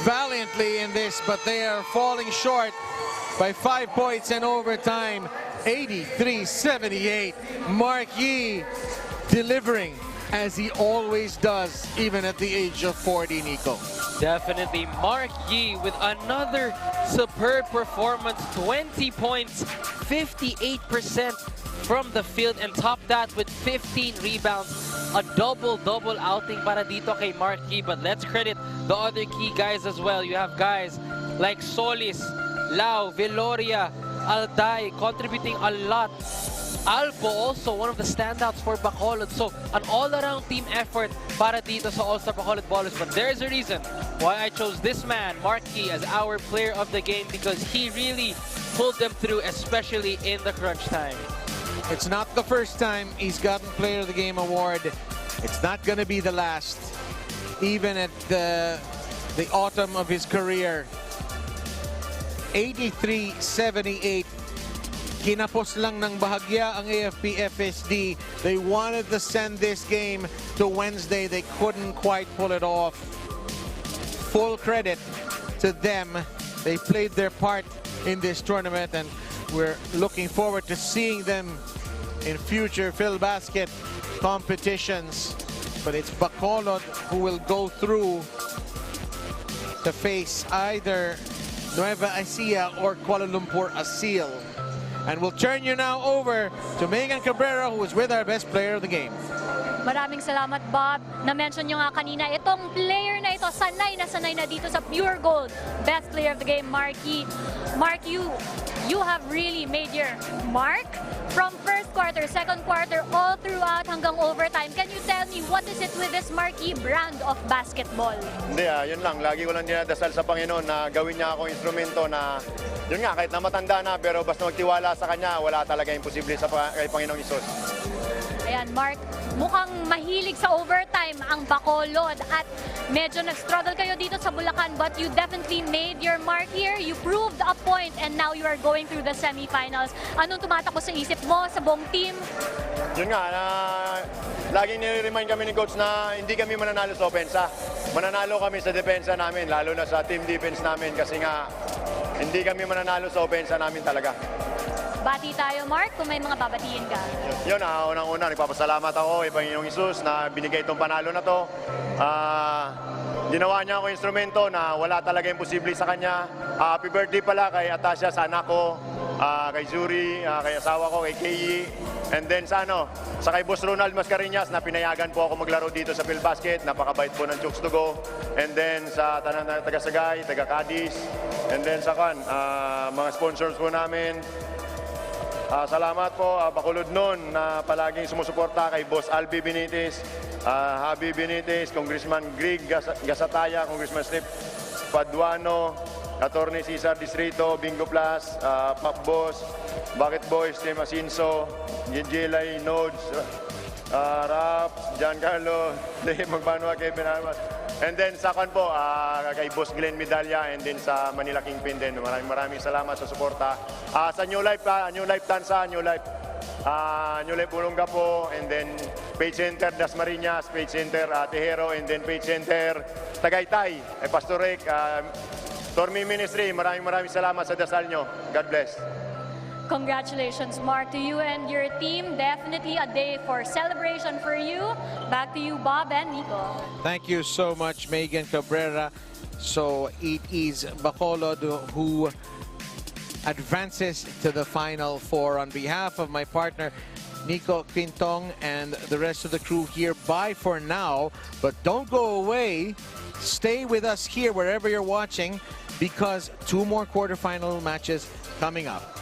valiantly in this, but they are falling short by 5 points in overtime. 83-78. Mark Yee delivering as he always does, even at the age of 40, Nico. Definitely. Mark Yee with another superb performance. 20 points, 58% from the field, and top that with 15 rebounds. A double-double outing para dito kay Mark Yee. But let's credit the other key guys as well. You have guys like Solis, Lau, Viloria, Alday contributing a lot. Alpo also one of the standouts for Bacolod. So an all-around team effort para dito sa AllStar Bacolod Ballers. But there's a reason why I chose this man, Mark Yee, as our player of the game, because he really pulled them through, especially in the crunch time. It's not the first time he's gotten Player of the Game award. It's not going to be the last, even at the autumn of his career. 83-78. Kinapos lang ng bahagya ang AFP FSD. They wanted to send this game to Wednesday. They couldn't quite pull it off. Full credit to them. They played their part in this tournament, and we're looking forward to seeing them in future Filbasket competitions. But it's Bacolod who will go through to face either Nueva Ecija or Kuala Lumpur Asil. And we'll turn you now over to Megan Cabrera, who is with our best player of the game. Maraming salamat, Bob. Na-mention nyo nga kanina, itong player na ito, sanay na dito sa Puregold. Best player of the game, Marky. Mark, you have really made your mark from first quarter, second quarter, all throughout hanggang overtime. Can you tell me what is it with this Marky brand of basketball? Hindi, yun lang. Lagi ko lang dinadasal sa Panginoon na gawin niya akong instrumento na, yun nga, kahit na matanda na, pero basta magtiwala sa Kanya, wala talaga imposible kay Panginoong Isus. Ayan, Mark, mukhang mahilig sa overtime ang Bacolod at medyo nag-struggle kayo dito sa Bulacan, but you definitely made your mark here. You proved a point and now you are going through the semifinals. Anong tumatakbo sa isip mo, sa buong team? Yun nga, laging nire-remind kami ni Coach na hindi kami mananalo sa opensa. Mananalo kami sa depensa namin, lalo na sa team defense namin kasi nga hindi kami mananalo sa opensa namin talaga. Bati tayo, Mark, kung may mga babatiin ka. Yun, unang-una, nagpapasalamat ako kay Panginoong Isus na binigay itong panalo na to. Ginawa niya ako instrumento na wala talaga imposible sa kanya. Happy birthday pala kay Atasha, sa anak ko, kay Zuri, kay asawa ko, kay Keyi. And then sa kay Boss Ronald Mascareñas na pinayagan po ako maglaro dito sa Filbasket. Napakabait po ng Chooks to Go. And then sa tanan na taga-Sagay, taga-Cadiz. And then sa mga sponsors po namin. Salamat po, Bacolod noon na palaging sumusuporta kay Boss Albi Benitez, Javi Benitez, Congressman Greg Gasataya, Congressman Steve Paduano, Attorney Cesar Distrito, BingoPlus, Pop Boss, Bucket Boys, Tim Asinso, Jelay Nodes, Raps, Giancarlo, Dave Magbanwa, Kevin Armas. And then sa po, kay Boss Glenn Medalla, and then sa Manila Kingpin din. Maraming salamat sa suporta. Sa New Life, New Life Tansa, New Life Bulongga po, and then Page Center Dasmariñas, Page Center Tejero, and then Page Center Tagaytay, Pastor Rick, Tormi Ministry. Maraming salamat sa dasal nyo. God bless. Congratulations, Mark, to you and your team. Definitely a day for celebration for you. Back to you, Bob and Nico. Thank you so much, Megan Cabrera. So it is Bacolod who advances to the Final Four. On behalf of my partner, Nico Quintong, and the rest of the crew here, bye for now. But don't go away. Stay with us here wherever you're watching, because 2 more quarterfinal matches coming up.